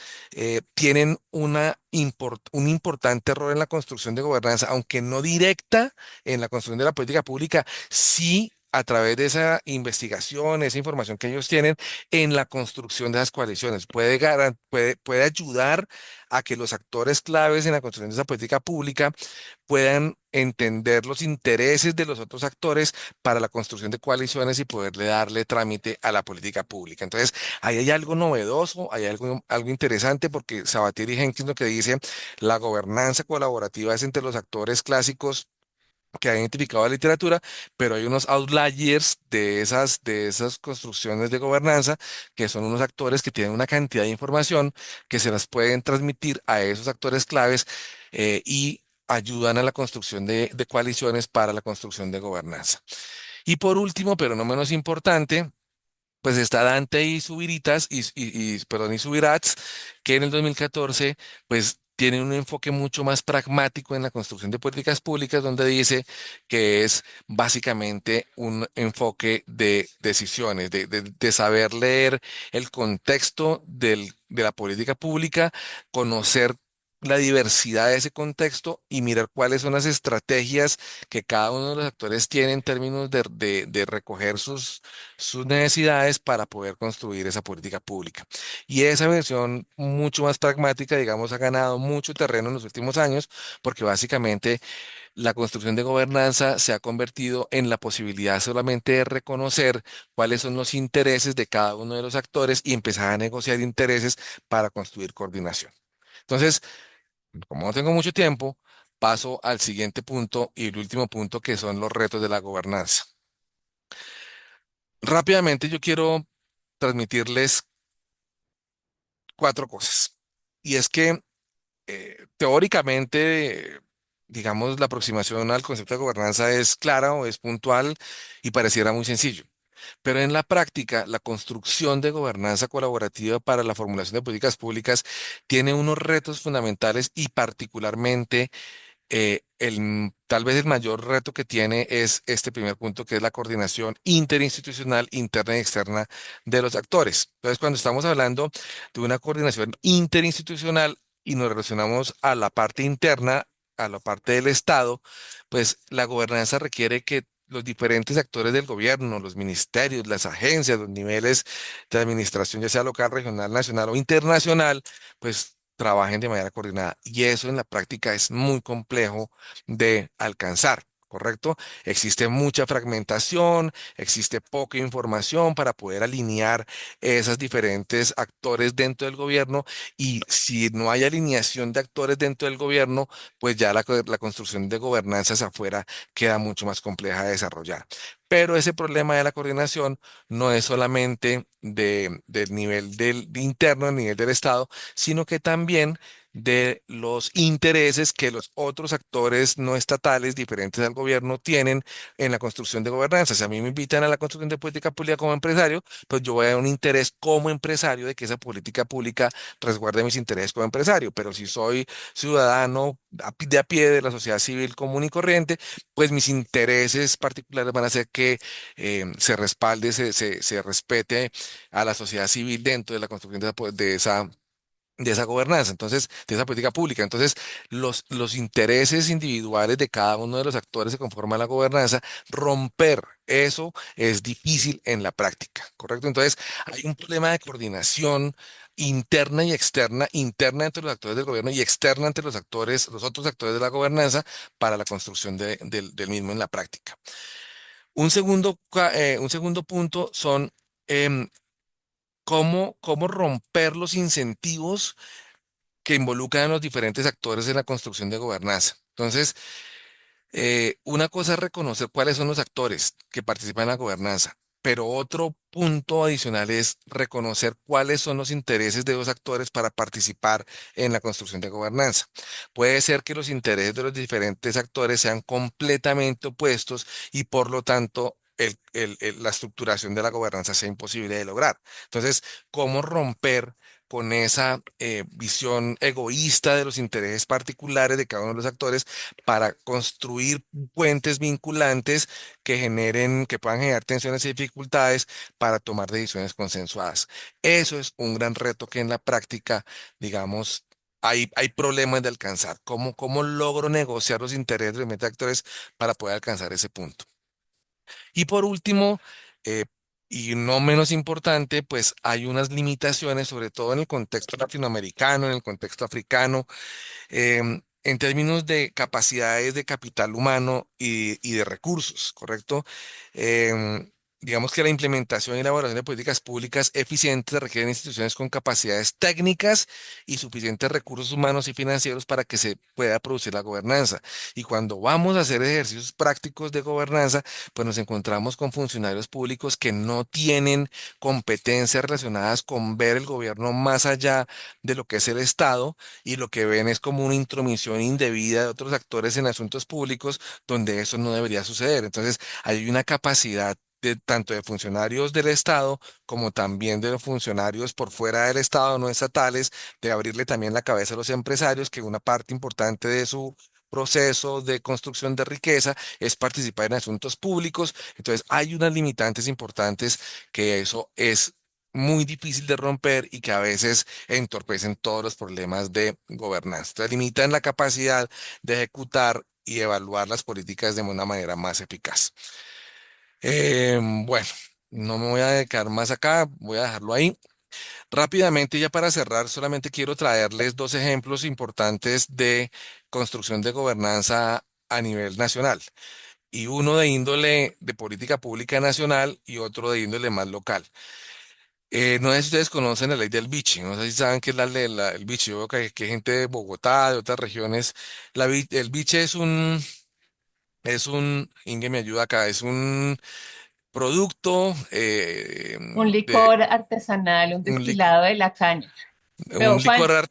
tienen un importante rol en la construcción de gobernanza, aunque no directa en la construcción de la política pública, sí a través de esa investigación, esa información que ellos tienen en la construcción de esas coaliciones. Puede ayudar a que los actores claves en la construcción de esa política pública puedan entender los intereses de los otros actores para la construcción de coaliciones y poderle darle trámite a la política pública. Entonces, ahí hay algo novedoso, hay algo interesante porque Sabatier y Jenkins lo que dice, la gobernanza colaborativa es entre los actores clásicos que ha identificado la literatura, pero hay unos outliers de esas construcciones de gobernanza, que son unos actores que tienen una cantidad de información que se las pueden transmitir a esos actores claves y ayudan a la construcción de coaliciones para la construcción de gobernanza. Y por último, pero no menos importante, pues está Dante y Subiritas, perdón, y Subirats, que en el 2014, pues tienen un enfoque mucho más pragmático en la construcción de políticas públicas, donde dice que es básicamente un enfoque de decisiones, de saber leer el contexto de la política pública, conocer la diversidad de ese contexto y mirar cuáles son las estrategias que cada uno de los actores tiene en términos de recoger sus necesidades para poder construir esa política pública. Y esa versión mucho más pragmática, digamos, ha ganado mucho terreno en los últimos años, porque básicamente la construcción de gobernanza se ha convertido en la posibilidad solamente de reconocer cuáles son los intereses de cada uno de los actores y empezar a negociar intereses para construir coordinación. Entonces, como no tengo mucho tiempo, paso al siguiente punto y el último punto que son los retos de la gobernanza. Rápidamente yo quiero transmitirles cuatro cosas. Y es que teóricamente, digamos, la aproximación al concepto de gobernanza es clara o es puntual y pareciera muy sencillo. Pero en la práctica, la construcción de gobernanza colaborativa para la formulación de políticas públicas tiene unos retos fundamentales y particularmente tal vez el mayor reto que tiene es este primer punto, que es la coordinación interinstitucional, interna y externa de los actores. Entonces, cuando estamos hablando de una coordinación interinstitucional y nos relacionamos a la parte interna, a la parte del Estado, pues la gobernanza requiere que los diferentes actores del gobierno, los ministerios, las agencias, los niveles de administración, ya sea local, regional, nacional o internacional, pues trabajen de manera coordinada. Y eso en la práctica es muy complejo de alcanzar. ¿Correcto? Existe mucha fragmentación, existe poca información para poder alinear esos diferentes actores dentro del gobierno y si no hay alineación de actores dentro del gobierno, pues ya la construcción de gobernanzas afuera queda mucho más compleja de desarrollar. Pero ese problema de la coordinación no es solamente del nivel interno, del nivel del Estado, sino que también de los intereses que los otros actores no estatales diferentes al gobierno tienen en la construcción de gobernanza. Si a mí me invitan a la construcción de política pública como empresario, pues yo voy a dar un interés como empresario de que esa política pública resguarde mis intereses como empresario. Pero si soy ciudadano de a pie de la sociedad civil común y corriente, pues mis intereses particulares van a ser que se respalde, se respete a la sociedad civil dentro de la construcción de esa gobernanza, entonces, de esa política pública. Entonces, los intereses individuales de cada uno de los actores que conforman la gobernanza, romper eso es difícil en la práctica, ¿correcto? Entonces, hay un problema de coordinación interna y externa, interna entre los actores del gobierno y externa entre los actores, los otros actores de la gobernanza para la construcción del mismo en la práctica. Un segundo punto son em, cómo romper los incentivos que involucran a los diferentes actores en la construcción de gobernanza. Entonces, una cosa es reconocer cuáles son los actores que participan en la gobernanza, pero otro punto adicional es reconocer cuáles son los intereses de los actores para participar en la construcción de gobernanza. Puede ser que los intereses de los diferentes actores sean completamente opuestos y por lo tanto la estructuración de la gobernanza sea imposible de lograr. Entonces, ¿cómo romper con esa visión egoísta de los intereses particulares de cada uno de los actores para construir puentes vinculantes que generen, que puedan generar tensiones y dificultades para tomar decisiones consensuadas? Eso es un gran reto que en la práctica, digamos, hay problemas de alcanzar. ¿Cómo logro negociar los intereses de los diferentes actores para poder alcanzar ese punto? Y por último, eh, y no menos importante, pues hay unas limitaciones, sobre todo en el contexto latinoamericano, en el contexto africano, en términos de capacidades de capital humano y de recursos, ¿correcto? Em, digamos que la implementación y elaboración de políticas públicas eficientes requieren instituciones con capacidades técnicas y suficientes recursos humanos y financieros para que se pueda producir la gobernanza. Y cuando vamos a hacer ejercicios prácticos de gobernanza, pues nos encontramos con funcionarios públicos que no tienen competencias relacionadas con ver el gobierno más allá de lo que es el Estado y lo que ven es como una intromisión indebida de otros actores en asuntos públicos donde eso no debería suceder. Entonces, hay una capacidad tanto de funcionarios del Estado como también de los funcionarios por fuera del Estado, no estatales, de abrirle también la cabeza a los empresarios, que una parte importante de su proceso de construcción de riqueza es participar en asuntos públicos. Entonces, hay unas limitantes importantes que eso es muy difícil de romper y que a veces entorpecen todos los problemas de gobernanza. Entonces, limitan la capacidad de ejecutar y evaluar las políticas de una manera más eficaz. Bueno, no me voy a dedicar más acá, voy a dejarlo ahí. Rápidamente, ya para cerrar, solamente quiero traerles dos ejemplos importantes de construcción de gobernanza a nivel nacional, y uno de índole de política pública nacional y otro de índole más local. No sé si ustedes conocen la ley del bichi, no sé si saben qué es la ley, el bichi. Yo veo que hay gente de Bogotá, de otras regiones. El bichi Inge me ayuda acá, es un producto Un de licor artesanal, un un, lic- destilado de la caña. un Pero licor Juan,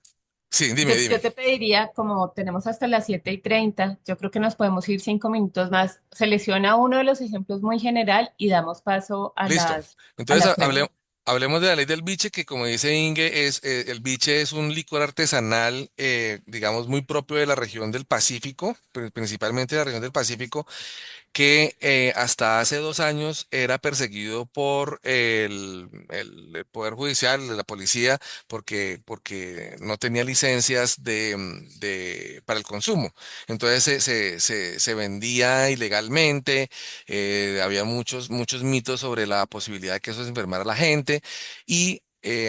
Sí, yo, dime. yo te pediría, como tenemos hasta las 7:30, yo creo que nos podemos ir 5 minutos más. Selecciona uno de los ejemplos muy general y damos paso a Listo. a Entonces las preguntas. hablemos de la ley del biche, que como dice Inge, el biche es un licor artesanal, digamos, muy propio de la región del Pacífico, principalmente de la región del Pacífico, que hasta hace 2 años era perseguido por el Poder Judicial, la policía, porque no tenía licencias para el consumo. Entonces se vendía ilegalmente, había muchos mitos sobre la posibilidad de que eso se enfermara a la gente y...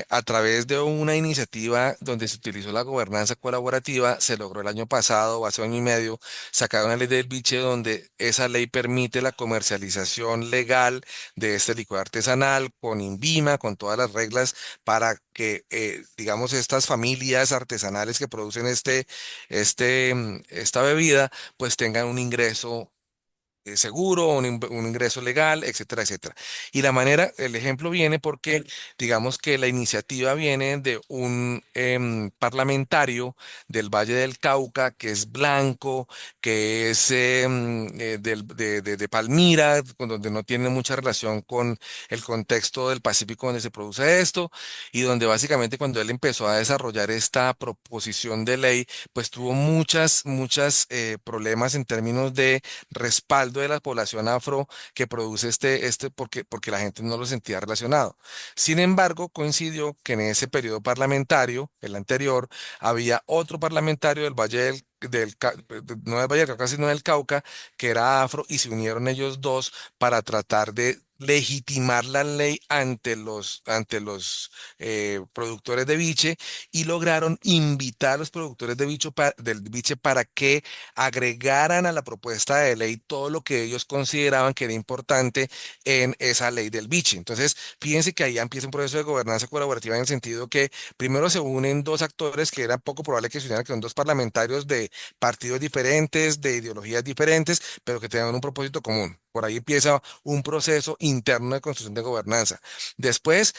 a través de una iniciativa donde se utilizó la gobernanza colaborativa, se logró el año pasado, o hace año y medio, sacaron una ley del biche donde esa ley permite la comercialización legal de este licor artesanal con INVIMA, con todas las reglas para que, digamos, estas familias artesanales que producen esta bebida, pues tengan un ingreso seguro, un ingreso legal, etcétera, etcétera. Y la manera, el ejemplo viene porque, digamos que la iniciativa viene de un parlamentario del Valle del Cauca, que es blanco, que es de Palmira, con donde no tiene mucha relación con el contexto del Pacífico donde se produce esto, y donde básicamente cuando él empezó a desarrollar esta proposición de ley, pues tuvo muchas problemas en términos de respaldo de la población afro que produce porque la gente no lo sentía relacionado. Sin embargo, coincidió que en ese periodo parlamentario, el anterior, había otro parlamentario del Valle no del Valle del Cauca, sino del Cauca, que era afro, y se unieron ellos dos para tratar de legitimar la ley ante los productores de biche, y lograron invitar a los productores del biche para que agregaran a la propuesta de ley todo lo que ellos consideraban que era importante en esa ley del biche. Entonces, fíjense que ahí ya empieza un proceso de gobernanza colaborativa en el sentido que primero se unen dos actores que era poco probable que se unieran, que son dos parlamentarios de partidos diferentes, de ideologías diferentes, pero que tengan un propósito común. Por ahí empieza un proceso interno de construcción de gobernanza. Después,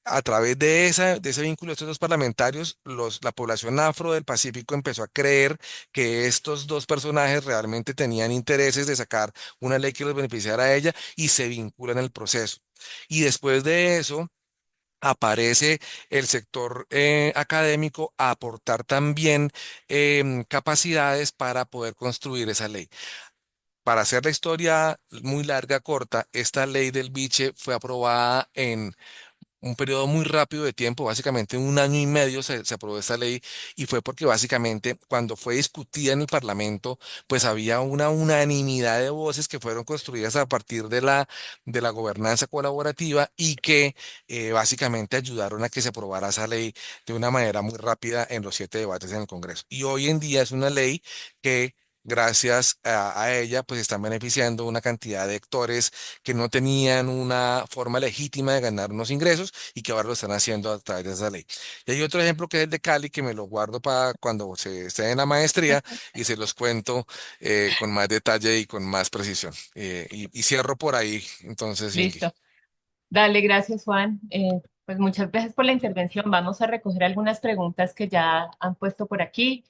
a través de ese vínculo de estos dos parlamentarios, la población afro del Pacífico empezó a creer que estos dos personajes realmente tenían intereses de sacar una ley que los beneficiara a ella, y se vinculan en el proceso. Y después de eso, aparece el sector académico a aportar también capacidades para poder construir esa ley. Para hacer la historia muy larga, corta, esta ley del biche fue aprobada en un periodo muy rápido de tiempo, básicamente en un año y medio se aprobó esta ley, y fue porque básicamente cuando fue discutida en el Parlamento, pues había una unanimidad de voces que fueron construidas a partir de la gobernanza colaborativa, y que básicamente ayudaron a que se aprobara esa ley de una manera muy rápida en los 7 debates en el Congreso. Y hoy en día es una ley que... Gracias a ella, pues están beneficiando una cantidad de actores que no tenían una forma legítima de ganar unos ingresos, y que ahora lo están haciendo a través de esa ley. Y hay otro ejemplo que es el de Cali, que me lo guardo para cuando se esté en la maestría, y se los cuento con más detalle y con más precisión. Y cierro por ahí, entonces, Ingrid. Listo. Dale, gracias, Juan. Pues muchas gracias por la intervención. Vamos a recoger algunas preguntas que ya han puesto por aquí.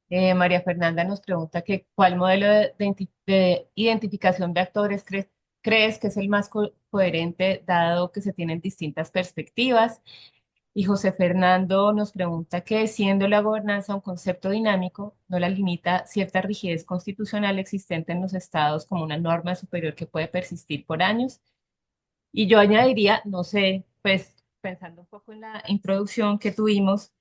María Fernanda nos pregunta que cuál modelo de identificación de actores crees que es el más coherente, dado que se tienen distintas perspectivas. Y José Fernando nos pregunta que siendo la gobernanza un concepto dinámico, no la limita cierta rigidez constitucional existente en los estados como una norma superior que puede persistir por años. Y yo añadiría, no sé, pues pensando un poco en la introducción que tuvimos,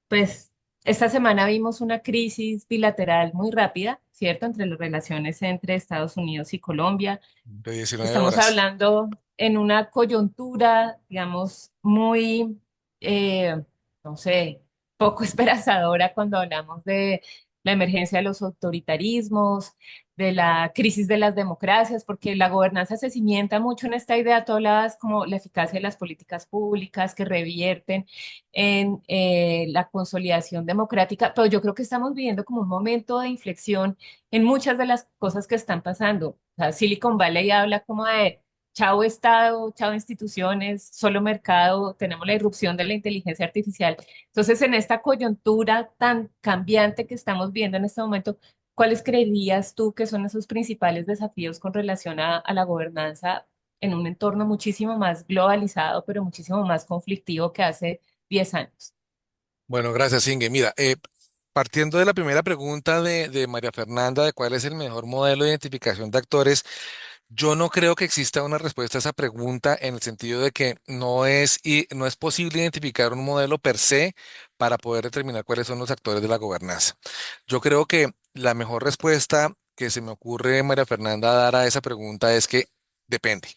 pues esta semana vimos una crisis bilateral muy rápida, ¿cierto?, entre las relaciones entre Estados Unidos y Colombia. De 19 Estamos horas. hablando en una coyuntura, digamos, muy, eh, no sé, poco esperanzadora cuando hablamos de la emergencia de los autoritarismos, de la crisis de las democracias, porque la gobernanza se cimienta mucho en esta idea, tú hablabas como la eficacia de las políticas públicas que revierten en la consolidación democrática, pero yo creo que estamos viviendo como un momento de inflexión en muchas de las cosas que están pasando. O sea, Silicon Valley habla como de chao Estado, chao instituciones, solo mercado, tenemos la irrupción de la inteligencia artificial. Entonces, en esta coyuntura tan cambiante que estamos viendo en este momento, ¿cuáles creerías tú que son esos principales desafíos con relación a la gobernanza en un entorno muchísimo más globalizado, pero muchísimo más conflictivo que hace 10 años? Bueno, gracias, Inge. Mira, partiendo de la primera pregunta de María Fernanda, de cuál es el mejor modelo de identificación de actores, yo no creo que exista una respuesta a esa pregunta, en el sentido de que no es posible identificar un modelo per se para poder determinar cuáles son los actores de la gobernanza. Yo creo que la mejor respuesta que se me ocurre, María Fernanda, dar a esa pregunta es que depende.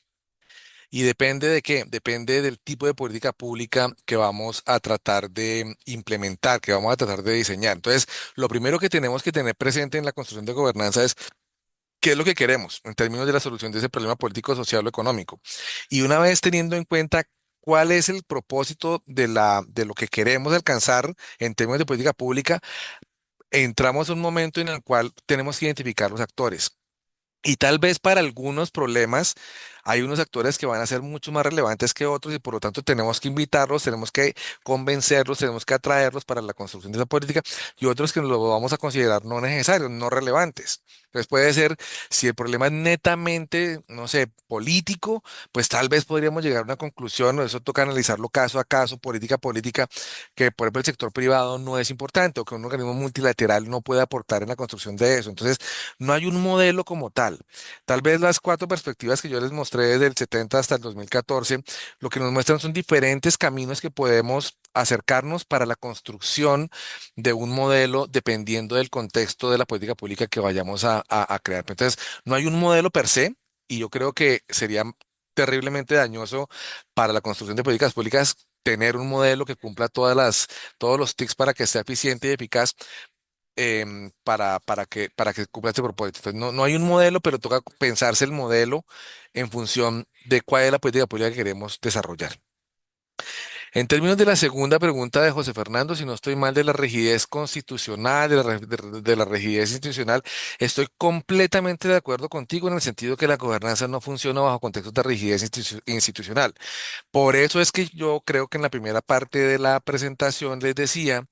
¿Y depende de qué? Depende del tipo de política pública que vamos a tratar de implementar, que vamos a tratar de diseñar. Entonces, lo primero que tenemos que tener presente en la construcción de gobernanza es qué es lo que queremos en términos de la solución de ese problema político, social o económico. Y una vez teniendo en cuenta cuál es el propósito de lo que queremos alcanzar en términos de política pública, entramos a un momento en el cual tenemos que identificar los actores. Y tal vez para algunos problemas hay unos actores que van a ser mucho más relevantes que otros y por lo tanto tenemos que invitarlos, tenemos que convencerlos, tenemos que atraerlos para la construcción de esa política y otros que lo vamos a considerar no necesarios, no relevantes. Entonces puede ser, si el problema es netamente, no sé, político, pues tal vez podríamos llegar a una conclusión, o eso toca analizarlo caso a caso, política a política, que por ejemplo el sector privado no es importante o que un organismo multilateral no puede aportar en la construcción de eso. Entonces, no hay un modelo como tal. Tal vez las cuatro perspectivas que yo les mostré desde el 70 hasta el 2014, lo que nos muestran son diferentes caminos que podemos acercarnos para la construcción de un modelo dependiendo del contexto de la política pública que vayamos a crear. Entonces, no hay un modelo per se y yo creo que sería terriblemente dañoso para la construcción de políticas públicas tener un modelo que cumpla todos los tics para que sea eficiente y eficaz para que cumpla este propósito. Entonces, no hay un modelo, pero toca pensarse el modelo en función de cuál es la política pública que queremos desarrollar. En términos de la segunda pregunta de José Fernando, si no estoy mal, de la rigidez constitucional, de la rigidez institucional, estoy completamente de acuerdo contigo en el sentido que la gobernanza no funciona bajo contextos de rigidez institucional. Por eso es que yo creo que en la primera parte de la presentación les decía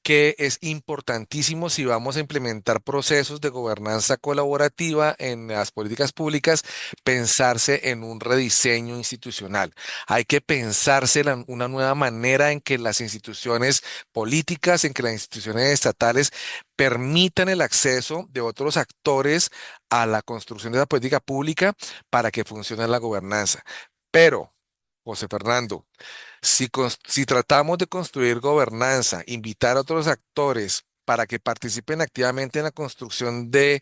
que es importantísimo si vamos a implementar procesos de gobernanza colaborativa en las políticas públicas, pensarse en un rediseño institucional. Hay que pensarse una nueva manera en que las instituciones políticas, en que las instituciones estatales permitan el acceso de otros actores a la construcción de la política pública para que funcione la gobernanza. Pero, José Fernando, si tratamos de construir gobernanza, invitar a otros actores para que participen activamente en la construcción de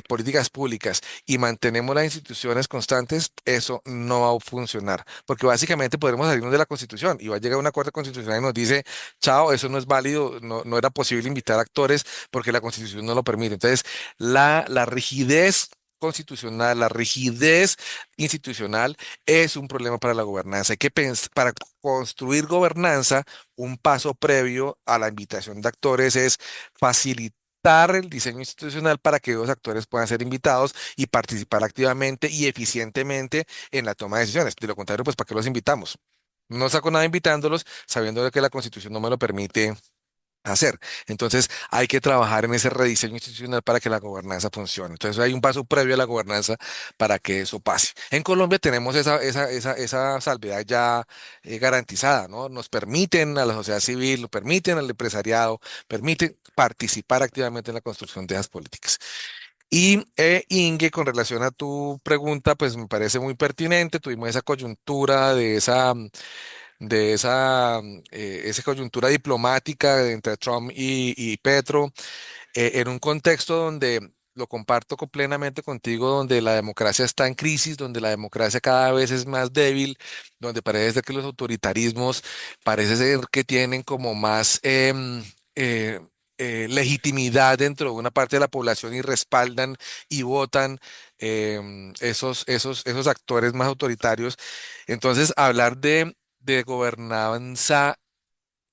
políticas públicas y mantenemos las instituciones constantes, eso no va a funcionar, porque básicamente podremos salirnos de la Constitución y va a llegar una Corte Constitucional y nos dice, chao, eso no es válido, no era posible invitar actores porque la Constitución no lo permite. Entonces, la rigidez constitucional, la rigidez institucional es un problema para la gobernanza. Hay que pensar, para construir gobernanza, un paso previo a la invitación de actores es facilitar el diseño institucional para que los actores puedan ser invitados y participar activamente y eficientemente en la toma de decisiones. De lo contrario, pues, ¿para qué los invitamos? No saco nada invitándolos, sabiendo que la Constitución no me lo permite hacer. Entonces, hay que trabajar en ese rediseño institucional para que la gobernanza funcione. Entonces, hay un paso previo a la gobernanza para que eso pase. En Colombia tenemos esa salvedad ya garantizada, ¿no? Nos permiten a la sociedad civil, lo permiten al empresariado, permiten participar activamente en la construcción de esas políticas. Y Inge, con relación a tu pregunta, pues me parece muy pertinente. Tuvimos esa coyuntura esa coyuntura diplomática entre Trump y Petro, en un contexto donde lo comparto plenamente contigo, donde la democracia está en crisis, donde la democracia cada vez es más débil, donde parece ser que los autoritarismos parece ser que tienen como más eh, legitimidad dentro de una parte de la población y respaldan y votan esos actores más autoritarios. Entonces, hablar de gobernanza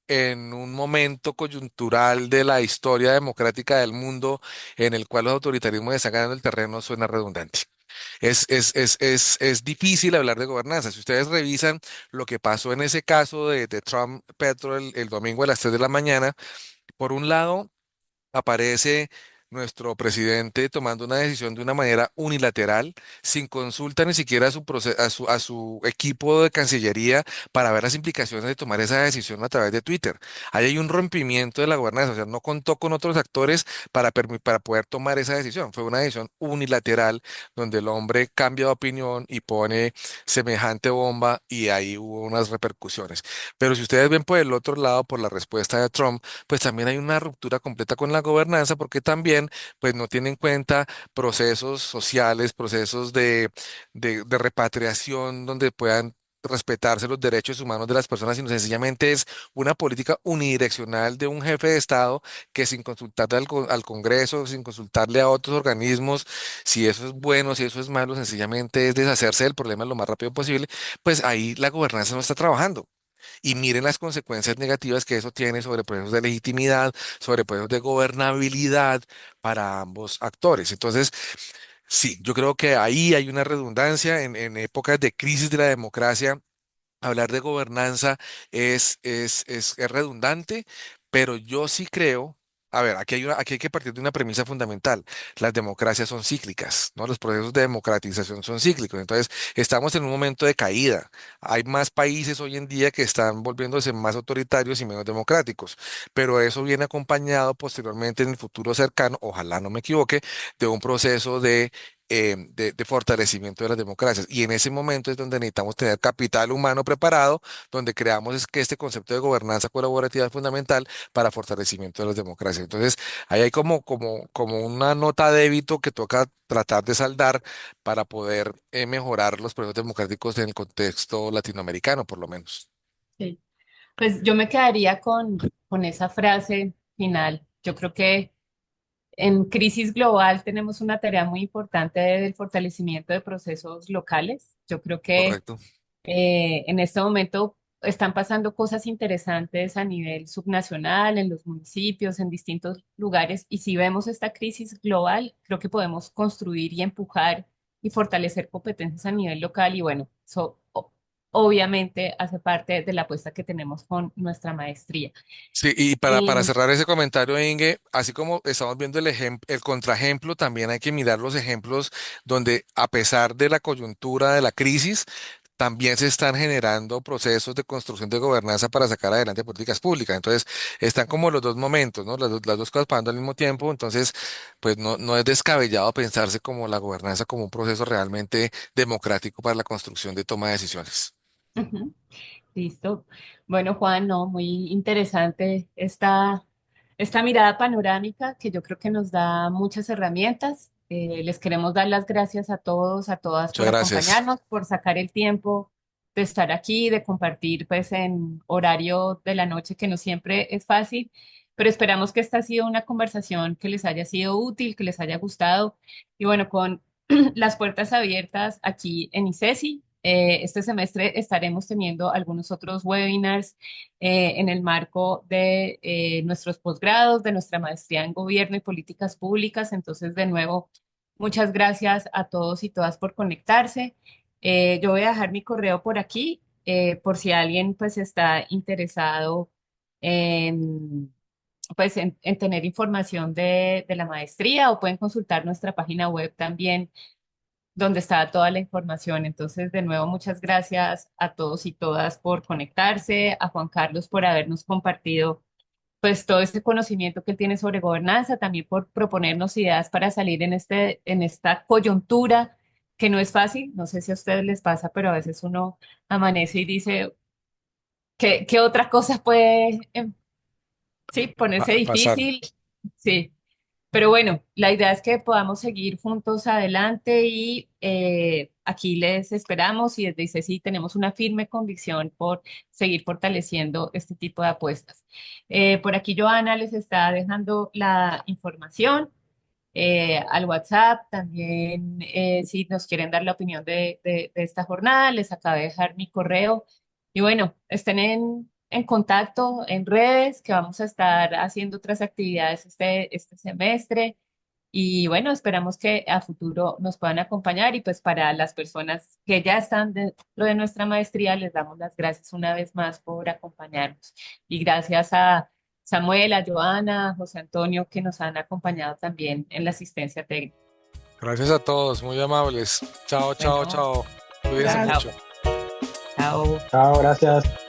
en un momento coyuntural de la historia democrática del mundo en el cual los autoritarismos están ganando el terreno suena redundante. Es difícil hablar de gobernanza. Si ustedes revisan lo que pasó en ese caso de Trump-Petro el domingo a las 3 de la mañana, por un lado, aparece nuestro presidente tomando una decisión de una manera unilateral, sin consulta ni siquiera a a su equipo de Cancillería para ver las implicaciones de tomar esa decisión a través de Twitter. Ahí hay un rompimiento de la gobernanza, o sea, no contó con otros actores para poder tomar esa decisión. Fue una decisión unilateral donde el hombre cambia de opinión y pone semejante bomba y ahí hubo unas repercusiones. Pero si ustedes ven por el otro lado, por la respuesta de Trump, pues también hay una ruptura completa con la gobernanza porque también pues no tiene en cuenta procesos sociales, procesos de repatriación donde puedan respetarse los derechos humanos de las personas, sino sencillamente es una política unidireccional de un jefe de Estado que sin consultarle al Congreso, sin consultarle a otros organismos, si eso es bueno, si eso es malo, sencillamente es deshacerse del problema lo más rápido posible, pues ahí la gobernanza no está trabajando. Y miren las consecuencias negativas que eso tiene sobre procesos de legitimidad, sobre procesos de gobernabilidad para ambos actores. Entonces, Sí, yo creo que ahí hay una redundancia en épocas de crisis de la democracia. Hablar de gobernanza es redundante, pero yo sí creo, a ver, aquí hay que partir de una premisa fundamental. Las democracias son cíclicas, ¿no? Los procesos de democratización son cíclicos. Entonces, estamos en un momento de caída. Hay más países hoy en día que están volviéndose más autoritarios y menos democráticos, pero eso viene acompañado posteriormente en el futuro cercano, ojalá no me equivoque, de un proceso de fortalecimiento de las democracias. Y en ese momento es donde necesitamos tener capital humano preparado, donde creamos es que este concepto de gobernanza colaborativa es fundamental para fortalecimiento de las democracias. Entonces, ahí hay como una nota de débito que toca tratar de saldar para poder mejorar los procesos democráticos en el contexto latinoamericano, por lo menos. Sí. Pues yo me quedaría con esa frase final. Yo creo que en crisis global tenemos una tarea muy importante del fortalecimiento de procesos locales. Yo creo que Correcto. en este momento están pasando cosas interesantes a nivel subnacional, en los municipios, en distintos lugares, y si vemos esta crisis global, creo que podemos construir y empujar y fortalecer competencias a nivel local, y bueno, eso obviamente hace parte de la apuesta que tenemos con nuestra maestría. Sí, y para Eh, cerrar ese comentario, Inge, así como estamos viendo el contraejemplo, también hay que mirar los ejemplos donde, a pesar de la coyuntura de la crisis, también se están generando procesos de construcción de gobernanza para sacar adelante políticas públicas. Entonces, están como los dos momentos, ¿no? Las dos cosas pasando al mismo tiempo. Entonces, pues no es descabellado pensarse como la gobernanza como un proceso realmente democrático para la construcción de toma de decisiones. ujú. Listo. Bueno, Juan, no, muy interesante esta mirada panorámica que yo creo que nos da muchas herramientas. Les queremos dar las gracias a todos, a todas Muchas por gracias. acompañarnos, por sacar el tiempo de estar aquí, de compartir pues en horario de la noche que no siempre es fácil, pero esperamos que esta ha sido una conversación que les haya sido útil, que les haya gustado y bueno, con las puertas abiertas aquí en ICESI. Este semestre estaremos teniendo algunos otros webinars en el marco de nuestros posgrados, de nuestra maestría en gobierno y políticas públicas. Entonces, de nuevo, muchas gracias a todos y todas por conectarse. Yo voy a dejar mi correo por aquí, por si alguien pues está interesado en, pues, en tener información de la maestría o pueden consultar nuestra página web también donde está toda la información. Entonces, de nuevo, muchas gracias a todos y todas por conectarse, a Juan Carlos por habernos compartido pues todo este conocimiento que él tiene sobre gobernanza, también por proponernos ideas para salir en esta coyuntura que no es fácil. No sé si a ustedes les pasa, pero a veces uno amanece y dice, ¿qué otra cosa puede, sí, ponerse Pasar. difícil? Sí. Pero bueno, la idea es que podamos seguir juntos adelante y aquí les esperamos y desde ICESI tenemos una firme convicción por seguir fortaleciendo este tipo de apuestas. Por aquí Joana les está dejando la información al WhatsApp, también si nos quieren dar la opinión de esta jornada, les acabo de dejar mi correo y bueno, estén en contacto en redes, que vamos a estar haciendo otras actividades este semestre. Y bueno, esperamos que a futuro nos puedan acompañar y pues para las personas que ya están dentro de nuestra maestría, les damos las gracias una vez más por acompañarnos. Y gracias a Samuel, a Joana, a José Antonio, que nos han acompañado también en la asistencia técnica. Gracias a todos, muy amables. Chao, chao, Bueno, chao. Cuídense chao, chao. Gracias. mucho. Chao. Chao, gracias.